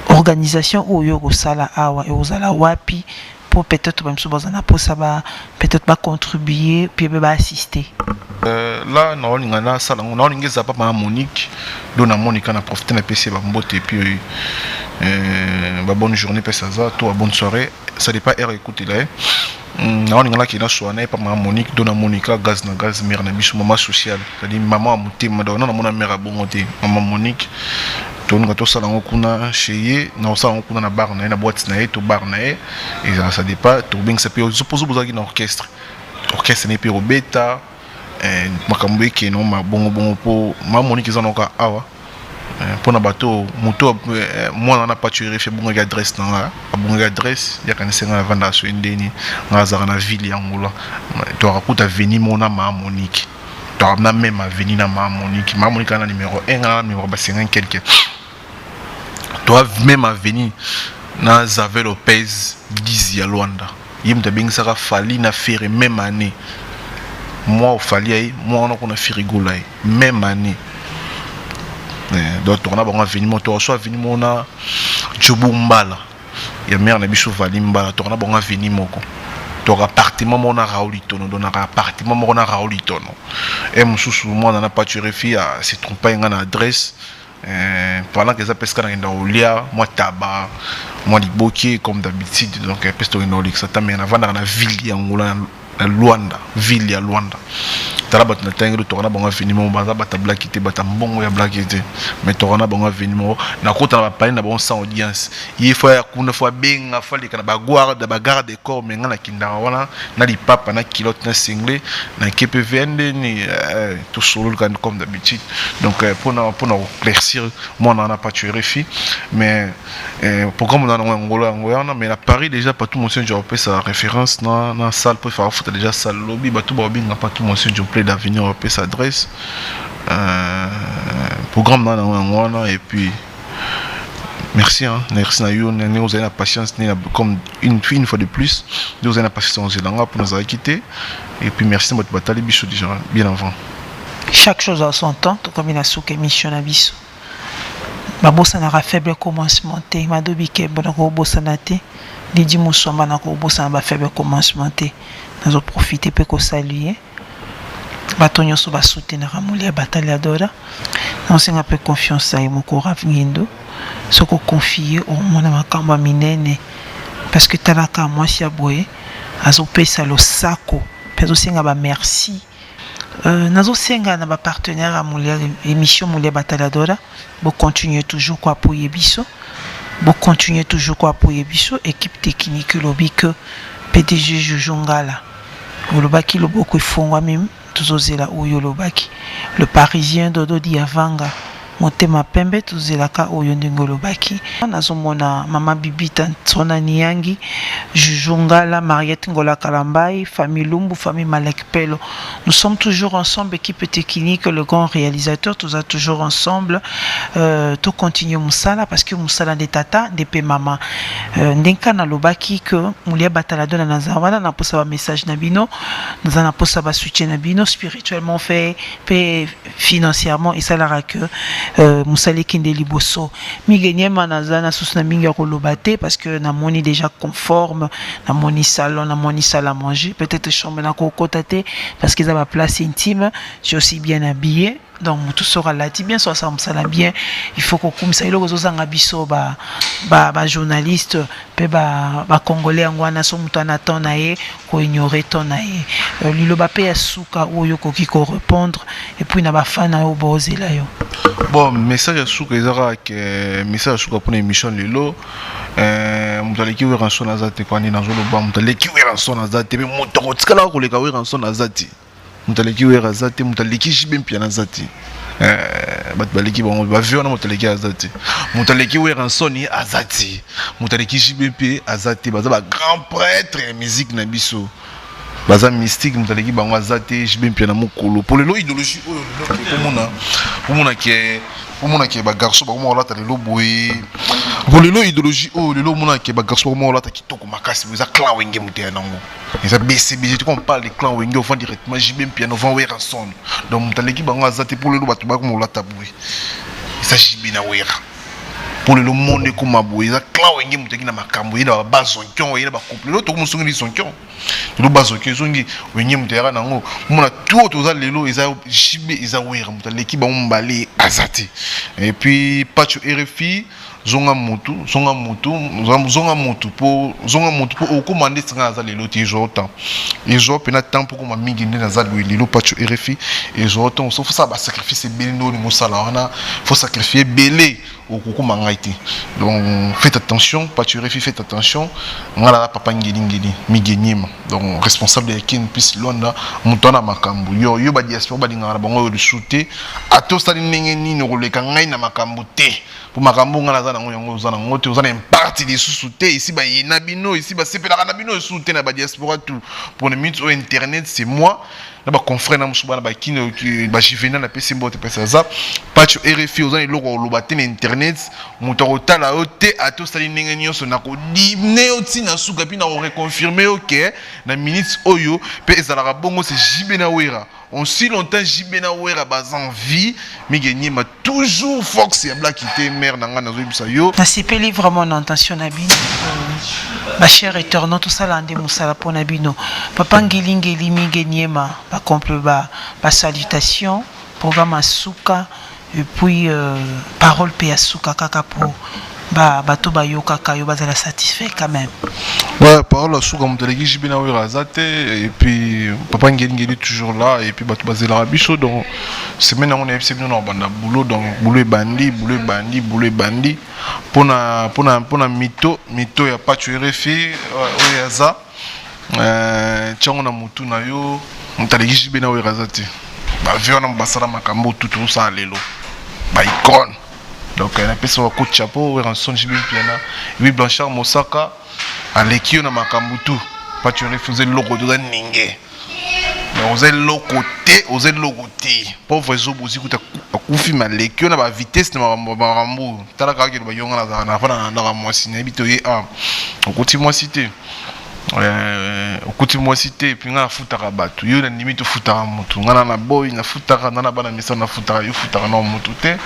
organisation oyo kosala awa et ozala wapi pour peut-être même so bazana posa ba peut-être ba contribuer puis ba assister là na olinga na sala na olinga za papa Monique dona Monica na profiter na PC ba mbote puis ba bonne journée pesa za toi bonne soirée ça dépend heure écouter là na olinga la ki na soana pa ma Monique dona Monica gaz na gaz mère na biso maman sociale c'est-à-dire maman mutima dona na mona mère bongote maman Monique to nga to sala ngokuna cheye na sala ngokuna na bar na boîte na to bar na et ça dépend to bing ça peut supposer bozaki na orchestre n'est pas robeta makambo eke no bongo po ma Monique zanoka awa pona bato moto moi na pas tuer fait bongo adresse na bongo adresse ya kanisa na vanda so ndeni ngazara na ville ya ngula to rakuta veni mona ma Monique to na même veni na ma Monique na numéro 1 na numéro 50 quelque to même veni na Zavel Lopez 10 ya Luanda yimta bingsaka fali na faire même année moi au fali moi on a fait rigoler même année donc on a bon venu moto soit venu mona Jobumbala ya mère na biso Valimbala to on a bon venu moko to appartement mona Raoulitono don appartement mona Raoulitono et mususu moi na pas tu refi à se tromper ngana adresse pendant que ça pesca dans olia moi tabac moi liboki comme d'habitude donc pesto ino ça tamé na vanda na ville ya ngula na Luanda ville ya Luanda tala bato na tangelo tokana bango finiment baza bata black te bata mbongo ya black te mais tokana bango finiment na kota na bapali na bango sans audience il faut ya kuna faut benga fali kana bagwara da bagarde de corps menga na kinda wana na lipapa na kilote na single na KPVN ni tout solo comme d'habitude donc pour éclaircir moi on a pas tué RFI mais programme on a Angola mais à Paris déjà pas tout monsieur j'ai sa référence dans salle pour faire foot déjà salle lobby ba tout ba binga pas tout monsieur j'ai plein d'avenir on sa adresse programme dans Angola et puis merci merci na yo nous avez la patience comme une fois de plus nous avez la patience pour nous quitter et puis merci notre bataille bicho déjà bien avant. Chaque chose a son temps, tout comme il a souke émission à biso. Ma bossa n'a faible commencement, ma dobike bonako bossa nate, Lidi Moussoma n'a ko bossa n'a faible commencement, nous avons profité pour qu'on salue. Batonyo so ba soutenir Mulia Batalhadora. Nous avons un peu confiance à Imoko Ravnindo, ce qu'on confie au monde makamba minene, parce que talaka moi si aboye, azope sa lo sako, peso singa ba merci. Nazo senga na ba partenaire à Mulia émission Mulia Batalhadora, bo continuer toujours quoi pour Yebiso, bo continuer toujours quoi pour Yebiso, équipe technique lobby que PDG Jujongala, Olobaki loboko ifongwa même tuzozela oyo lobaki, le Parisien Dodo Diavanga Motema Pembe tuzelaka oyo ndenge lobaki nazomona mama Bibita Tsona Niangi Jujungala Mariette Ngola Kalambai famille Lumbu famille Malek Pelo, nous sommes toujours ensemble, équipe technique, le grand réalisateur, tous a toujours ensemble tout continue Moussala parce que Moussala de tata de pe mama ndenka na lobaki que Mulia Batalhadora na zawana na posa ba message na bino na posa ba soutien na bino spirituellement fait financièrement et ça la que Moussale Kinde Liboso Migeniema Nazana Susna Minga Kolobate parce que na moni déjà conforme, na moni salon, na moni salle à manger, peut-être chambre na kokotate parce qu'ils ont ma place intime, je suis aussi bien habillé. Donc tout sera là, bien soit ça bien, il faut qu'on comme ça il y a biso ba journaliste pe ba congolais ngwana so mutu anaton nae ko ignorer ton nae lilo ba pe asuka oyo ko ki ko répondre et puis na ba fana o bozela yo. Bon message asuka ezara que message asuka pour émission lelo mutaleki we ranso na zate kwani na zolo ba mutaleki we ranso na zate be muto ko tikala ko leka we ranso na zate mutaleki we razate mutaleki jibe mpia na zate bat baleki ba vio na mutaleki azate mutaleki we ransoni azate mutaleki jibe mpia azate baza ba grand prêtre ya musique na biso baza mystique mutaleki bango azate jibe mpia na mukolo pour lelo idéologie oyo pomona ke ba garçon ba mo lata lelo boy pour lelo idéologie oyo lelo mona ke ba garçon ba mo lata kitoko makasi vous a clan wenge muté nango et ça BCB quand on parle de clan wenge on va directement jibe mpia no van we ranson donc mutaleki bango azate pour lelo batu ba mo lata boy ça jibe na wera pour le monde comme aboué ça clan wenge muté na makambo ina ba zonkion ina ba couple lo to ko musongi zonkion lo ba zonkion zongi wenge muté ra nango mona tout to za lelo eza jibe eza wera mutaleki ba mbale azate et puis pacho RFI zonga mutu pour au commander ça za lelo ti jota et jo pena temps pour comme mingi na za lelo pacho RFI et jota on faut ça ba sacrifice belino ni mosala wana faut sacrifier belé au kokuma ngaiti donc faites attention pacho RFI faites attention ngala papa ngeli migenyima donc responsable de kin plus londa mutona makambu yo ba diaspora ba dingara bango de shooter ato sali ndenge ni no koleka ngai na makambu te pour makambu ngala za nango yango za nango te uzana partie de sous-souté ici ba yina bino ici ba sepela na bino sous-souté na ba diaspora tout pour les minutes au internet c'est moi na ba confrère na musubana ba kino ba jivena na pesi mbote pesa za pacho RFI uzana loko lobate na internet mutota la ote ato sali ndenge nyonso na ko dimne oti na suka pi na ko reconfirmer OK na minutes oyo pe ezala bongo c'est jibena wera on si longtemps jibena wera bazan vie mi gagner ma toujours fox ya black ité mère nanga na zo bisa yo na sepeli vraiment en intention na bino ba cher éternel tout ça landé musala pona bino papa ngilingeli mi gagner ba complet ba salutation programme asuka et puis parole pe asuka kaka pour bato bayoka kayo bazala satisfait quand même Ouais, parole à Souka Moutalegi, j'ai bien envie Razate, et puis Papa Ngeli est toujours là, et puis Batou Basé la Rabicho, donc semaine on est venu dans le boulot, donc boulot bandi. Pour na mito, y a pas tué refi, Oyaza, Tchango na Moutou na yo, Moutalegi, j'ai bien envie Razate. Bah, viens on basara makambo tout ça lelo, bah icône. Donc on a fait son coup de chapeau, on a son jibin piana, oui Blanchard Mosaka. Aleki na makambutu pas tu refuser le logo de ninge oser le côté pauvre zobuzi kuta kufi maleki na ba vitesse na marambo tala ka ke ba yonga na fana na mwasi na bitoye a okoti mwasité okoti mwasité puis nga futaka batu yo na limite futaka mutu nga na boy na futaka na bana misa na futaka yo futaka na mutu te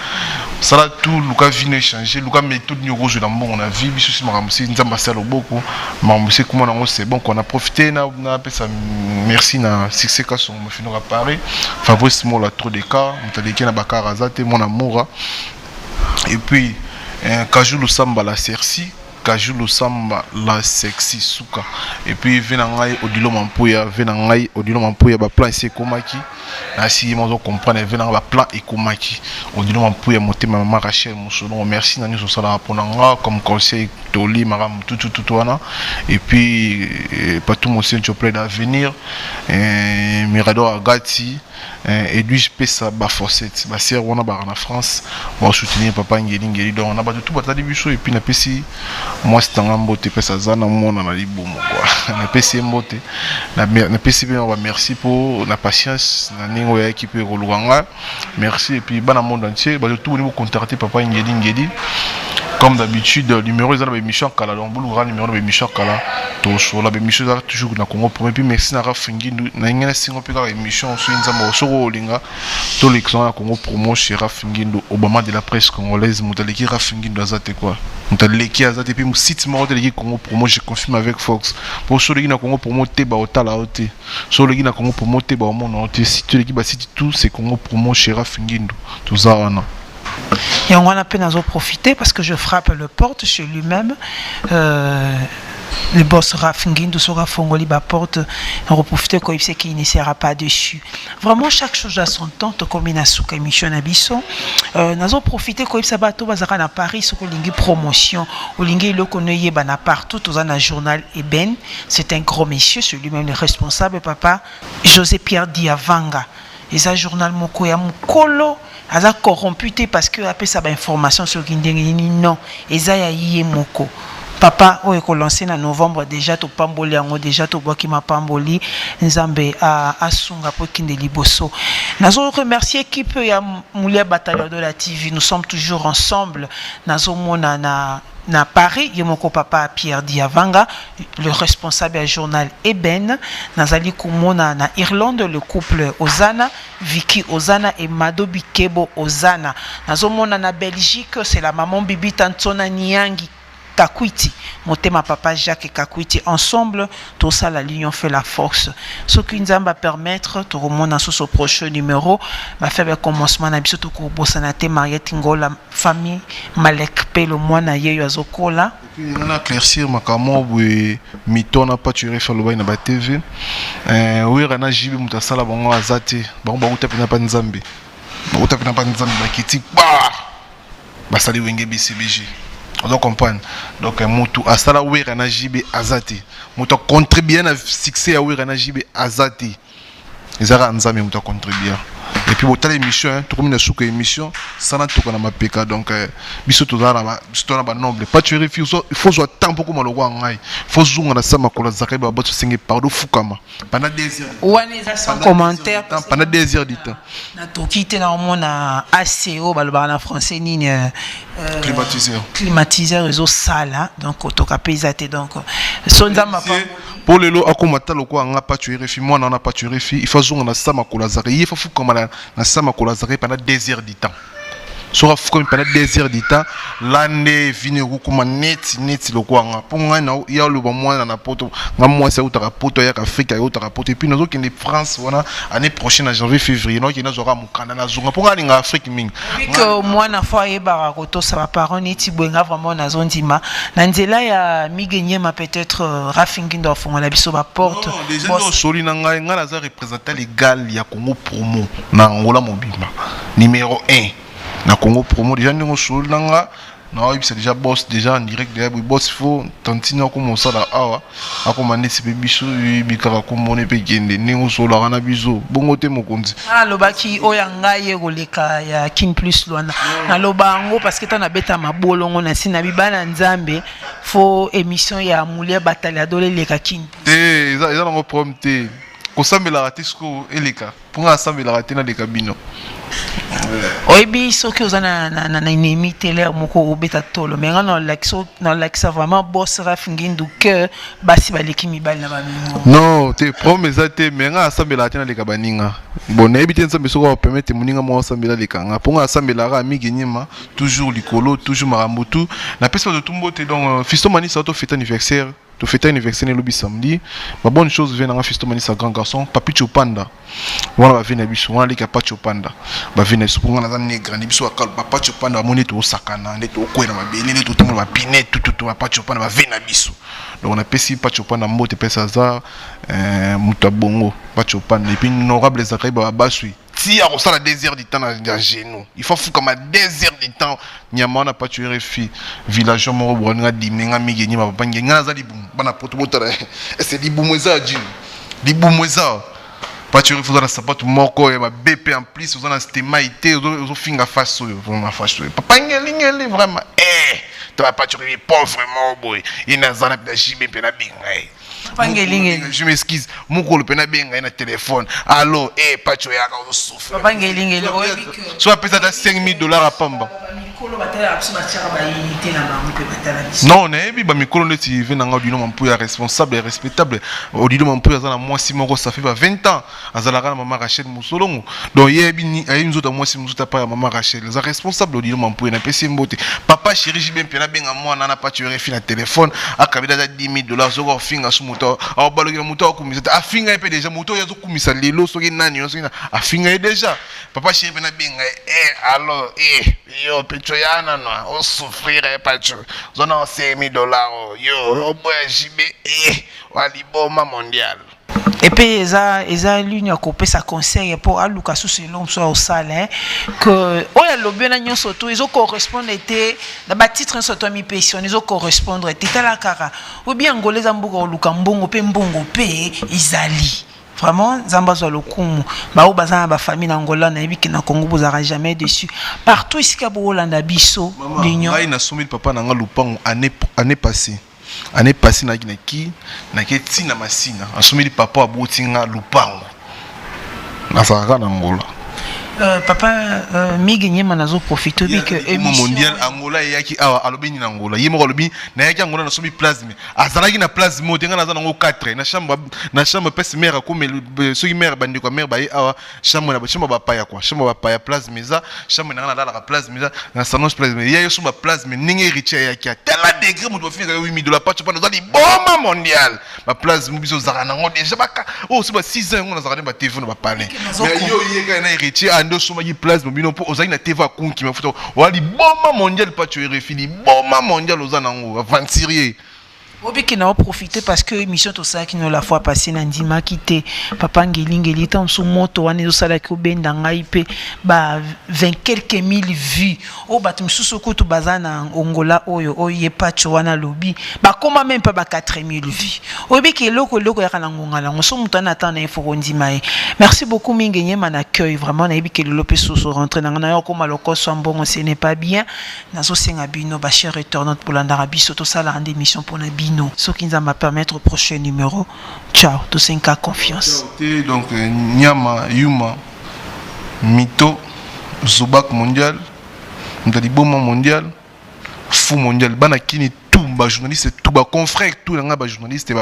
sala tout luka vient changer luka méthode nyoko je on a vu biso si makamsi nzamba sala beaucoup makamsi comment on c'est bon qu'on a profité na pesa merci na succès ka son mafino à Paris Fabrice Mola trop de cas mutaleki na bakara zate mon amour et puis Kajulu Samba la Cerci Kajulu Samba la sexy suka et puis venangai odilo mampuya ba plan c'est komaki asi mozo comprendre venanga ba plan et komaki odilo mampuya motema mama Rachel Mousolon merci nani so sala ponanga comme conseil toli maram tout wana et puis pas tout mon centre près d'avenir Mirador Agati Edwige Pesa ba Fossette ba sœur wana ba en France va soutenir papa Ngeli donc on a pas tout batali biso et puis na pesi moi c'est un mbote pesa zana mona na libomo quoi na pesi mbote na pesi bien merci pour la patience na ningo ya équipe Roluanga merci et puis bana monde entier ba tout niveau contacter papa Ngeli comme d'habitude numéro ils ont émission kala donc boulou grand numéro de émission kala to sur la émission toujours na Congo premier puis merci na Rafingi na ngena singo pe ka émission sur nzamba soko linga to l'exon na Congo promo chez Rafingi Obama de la presse congolaise mutaleki Rafingi azate quoi mutaleki azate puis site mo de Congo promo je confirme avec Fox pour sur na Congo promo te ba otala ote sur na Congo promo te ba mon ote si tu l'équipe ba site tout c'est Congo promo chez Rafingi tout ça wana. Et on a peine à profiter parce que je frappe le porte chez lui-même. Le boss Rafinguindo sera Fongoli ba porte, on va profiter quand il sait qu'il ne sera pas dessus. Vraiment chaque chose à son temps, to comme na souka émission Abisson. Nous profiter quand il s'abato bazara na Paris sur lingi promotion, ou lingi le connaît na partout dans un journal Eben. C'est un gros monsieur, c'est lui-même le responsable papa José Pierre Diavanga. Et ça journal moko ya mukolo aza corrompu parce que après ça ba information sur kindengini non et ça ya yé moko papa o eko lancé en novembre déjà to pamboli yango déjà to boki ma pamboli nzambe a asunga po kinde liboso nazo remercier équipe ya Moulia Bataillon de la TV nous sommes toujours ensemble nazo mona na Paris, yemoko papa Pierre Diavanga, le responsable du journal Eben, nazali kumona na Irlande le couple Ozana, Vicky Ozana et Mado Bikebo Ozana. Nazomona na Belgique, c'est la maman Bibi Tantona Niangi Kakwiti, Motema papa Jacques Kakwiti, ensemble, tout ça la ligne fait la force. Ce qui nous va permettre, tout le monde sur ce prochain numéro, va faire le commencement na biso to ko bosanate Mariette Ngola famille Malek pe le mois na yeyo azokola. Et puis on a éclaircir makamo bu mito na pas tuer faire le bain na ba TV. Oui rana jibe mutasala bango azate, bango utapina pa nzambe. Bango utapina pa nzambe bakiti ba sali wenge BCBG. On doit comprendre. Donc, Moutou Asala Ouirana Jibé Azati. Moutou contribue à succès à Ouirana Jibé Azati. Les Arabes Nzami Moutou contribue. Et puis, votre émission, tout comme une souka émission, ça n'a tout qu'on a ma péka. Donc, biso tout ça, c'est un nombre. Pas tu refuses, il faut jouer tant pour qu'on le voit en aïe. Il faut jouer dans sa macola Zakeba, bah tu sais par le Fukama. Pendant des heures. Ou en commentaire. Pendant des heures du temps. Na tokite na mona ACO balbana français ni climatiseur réseau sala donc tokapezate donc sonzama pour le lot akomata loko anga pas tuer refi moi na pas tuer refi il faut zonga na sama kola zari il faut comme na sama kola zari pendant des heures du temps sera comme pendant 2 heures de temps l'année venir comme net le quoi pour moi il y a le bon mois na poto moi c'est autre poto ya Afrique autre poto et puis nous autres qui France voilà année prochaine en janvier février nous qui nous aura mon Canada zonga pour aller en Afrique ming que moi na fois et barakoto ça va pas on est bonga vraiment na zondima na nzela ya migenye ma peut-être Rafingindo fond la biso ba porte les gens soli na ngai nga za représentant légal ya Congo promo na Angola mobima numéro 1 na Congo promo déjà nous soli na nga non c'est déjà boss déjà en direct déjà boss faut tantino comme ça là a commandé ce biso bikara komone pe gende ningo solo kana biso bongo te mokonzi lobaki oyanga ye koleka ya King Plus lwana na lobango parce que tana beta mabolongo na sina bibana nzambe fo émission ya Mulia Batalia dole leka King te eza ngo prompte ko sambela raté sko eleka pour asambela raté na leka bino oyebi soki oza na ennemi tele moko obeta tolo mais nga na lakisa vraiment boss Rafingindu que basi baleki mibali na bamingo non te promesa te mais nga asambela raté na leka baninga bon nayebi te nzambe soko permettre moninga mo asambela leka nga pour nga asambela ra mi genyema toujours likolo toujours marambutu na pesa de tumbo te donc Fiston Manisa to fête anniversaire to fête anniversaire le samedi ma bonne chose vient na Fiston Manisa grand garçon Papi Chopanda wana ba vina biso wana leka Papi Chopanda ba vina biso pour nga na negra ni biso akal Papi Chopanda moni to sakana ne to kwena mabele ne to tomo ba pinet tout Papi Chopanda ba vina biso donc on a pesi Papi Chopanda mbote pesa za mutabongo Papi Chopanda et puis honorable Zakari ba basui si à ça la 2 heures du temps dans genou il faut comme à 2 heures du temps nyama na pas tuer fi village mo bonga dimenga migeni ba bangenga za libum bana poto botara c'est libumweza djin libumweza pas tuer faut dans sapato moko et ma BP en plus aux na stémaité aux finga face vraiment face papa ngeli vraiment tu vas pas tuer pauvre vraiment boy ina zana da jimé pena binga je m'excuse mon colo pena benga na téléphone allo pacho yaka o souffre papa ngelinge soit pesa da $5,000 à pamba non nebi ba mikolo neti venanga du nom mpuya responsable et respectable au dit nom mpuya za moi si moko ça fait 20 ans azala kana maman Rachel Musolongo donc yebi ni ayi nzota moi si nzota pa maman Rachel za responsable au dit nom mpuya na pesi mbote papa chéri jibe pena benga moi na pas tu refi na téléphone akabida za $10,000 zoko finga su moto a balogela moto akumisa afinga pe déjà moto yazo kumisa lelo soki nani yo soki afinga déjà papa chéri pena benga alors yo pecho yana no o souffrir pacho zona $5,000 yo o boya jibe waliboma mondial et puis eza l'union copé sa conseil pour aluka sous selon soit au salin que oya lobena nyonso to izo correspondre était na ba titre nso to mi pension izo correspondre était la kara ou bien ngoleza mbuko luka mbongo pe mbongo pe izali vraiment zamba zo lokumu ba o bazana ba famille na Angola na yebiki na Congo bozara jamais dessus partout ici ka bo Holanda biso l'union ai na somi papa na nga lupango année passée année passée na ki na masina asomeli papa abotinga lupango na saka na Angola papa migenye manazo profiter bi que émission mondial Angola yaki awa alobi ni Angola yemo alobi na yaki Angola na somi plasme azalaki na plasme tenga na zanango 4 na chambre pese mère comme soki mère bandi kwa mère baye awa chambre ba paya kwa chambre ba paya plasme za chambre na la plasme za na salon plasme ya yo ba plasme ninge riche yaki tela degré mo finga $8,000 pas tu pas dans les bomba mondial ba plasme biso zaka nango déjà ba oh c'est ba 6 ans on a zaka ba TV na ba parler mais yo yeka na riche ando soma yi plasme bino po ozali na TV akunki mafuta wali bomba mondial pas tu refili bomba mondial ozanango avancirier Obi n'a profité parce que émission tout ça qui nous la fois passée Nandima quitté papa ngeli tant sous moto ane zo sala ko benda ngai pe ba 20 quelques mille vues o batum susu ko to bazana Angola oyo oye pacho wana lobby ba koma même pas ba 4,000 vues obi ki loko ya kana ngongala ngoso mutana atana info Ndima merci beaucoup mingenye man accueil vraiment na ebi ki lope susu rentrer na ngana yo koma loko so mbongo ce n'est pas bien nazo senga bino ba cher retournante pour l'Arabie surtout ça la rendre émission pour la non, ce qui nous va permettre au prochain numéro. Ciao, tous 5 confiance. Donc, Nyama, Yuma, Mito, Zobak mondial, Ndaliboma mondial, Fou mondial, Banakini, tout, journaliste, tout, confrère, tout, journaliste,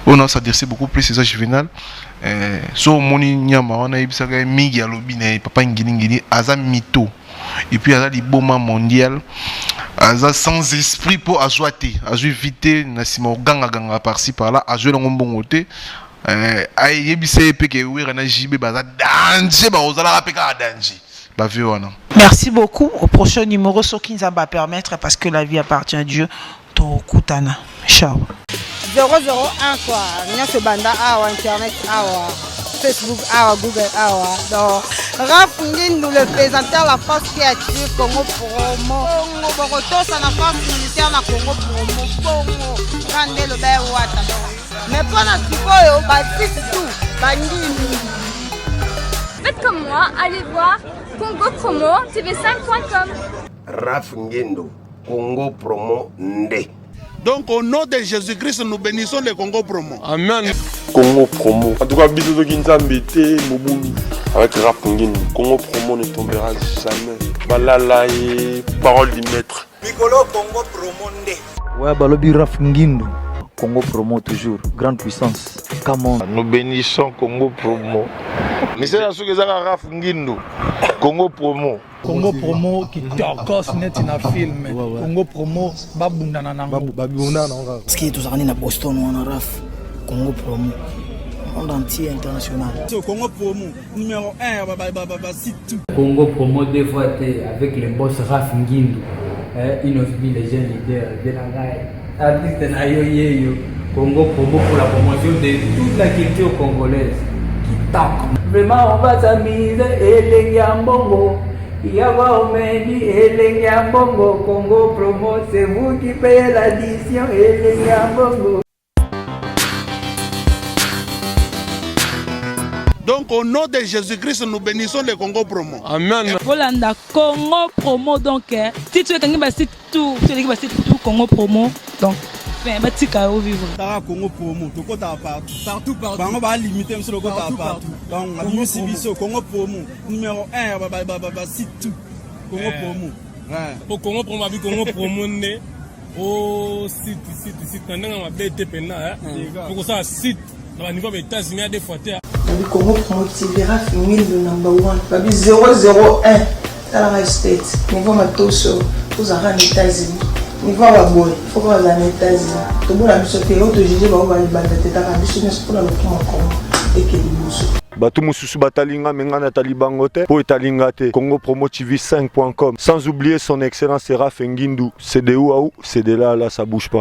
On a s'adressé beaucoup plus à Juvenal. So moni nyama on a ibisaka migi alobine papa ngini aza mito. Et puis aza liboma mondial. Aza sans esprit pour ajoiter, vite nasima ganga par-ci par-là, a jouer dans un bon côté. Aïe yebise peke wera na jibe baza danger ba ozala peka danger. Ba viona. Merci beaucoup. Au prochain numéro, ce qui nous va permettre, parce que la vie appartient à Dieu. Tokutana. Ciao. 001 quoi. Nyase banda awa internet awa. Facebook awa, Google awa. Donc, Raph Ngindu, le présentateur de la force créative Congo Promo. Congo Boroto, ça la force militaire na Congo Promo. Congo, Rande le Bel Wata. Mais pour la Sikoyo, bah c'est tout. Bangini. Faites comme moi, allez voir Congo Promo, tv5.com. Raph Ngindu, Congo Promo Nde. Donc au nom de Jésus-Christ, nous bénissons le Congo Promo. Amen. Congo Promo. En tout cas, bisous de Kinzambete, Mobulu. Avec Raph Ngindu. Congo Promo ne tombera jamais. Balala et parole du maître. Piccolo Congo Promo Nde. Ouais, Balobi Raph Ngindu. Congo Promo toujours. Grande puissance. Come on. Nous bénissons Congo Promo. Mais c'est là ce que ça Raph Ngindu. Congo Promo. Congo Promo qui torcos net na film. Congo Promo babundana nango. Babundana nango. Ce qui est tous à Boston ou en Raf. Congo Promo. Monde entier international. Congo Promo numéro 1 site tout. Congo Promo deux fois avec le boss Raph Ngindu. Il aussi les jeunes leaders de la gaille. Artiste na yo. Congo Promo pour la promotion de toute la culture congolaise. Qui tape. Vraiment on va s'amuser et les Mbongo. Yawa Omeni et les Mbongo. Congo Promo c'est vous qui payez l'addition et les Mbongo. Donc au nom de Jésus-Christ, nous bénissons le Congo Promo. Amen. Volanda Congo Promo donc si tu es quelqu'un bah c'est tout Congo Promo donc batika au vivre. Tara Congo Promo to kota partout. Bango ba limiter monsieur le kota partout. Donc on a Sibiso Congo Promo numéro 1 site tout. Congo Promo. Pour Congo Promo avec Congo Promo né au site ndanga mabete pena pour ça site dans le niveau des États-Unis à des fois Le Congo Promo TV Raph Ngindu number 1. Babi 001. Tala State. Niveau matoso. Vous avez en États-Unis. Niveau à boy. Il faut que vous en États-Unis. Tout le monde a mis sur terre. Tout le monde va aller battre. T'as pas business pour le Congo. Et que du bousso. Batu mususu batalinga mengana talibangote po etalingate Congo Promo TV5.com. Sans oublier son excellence Raph Ngindu. C'est de où à où, c'est de là, ça bouge pas.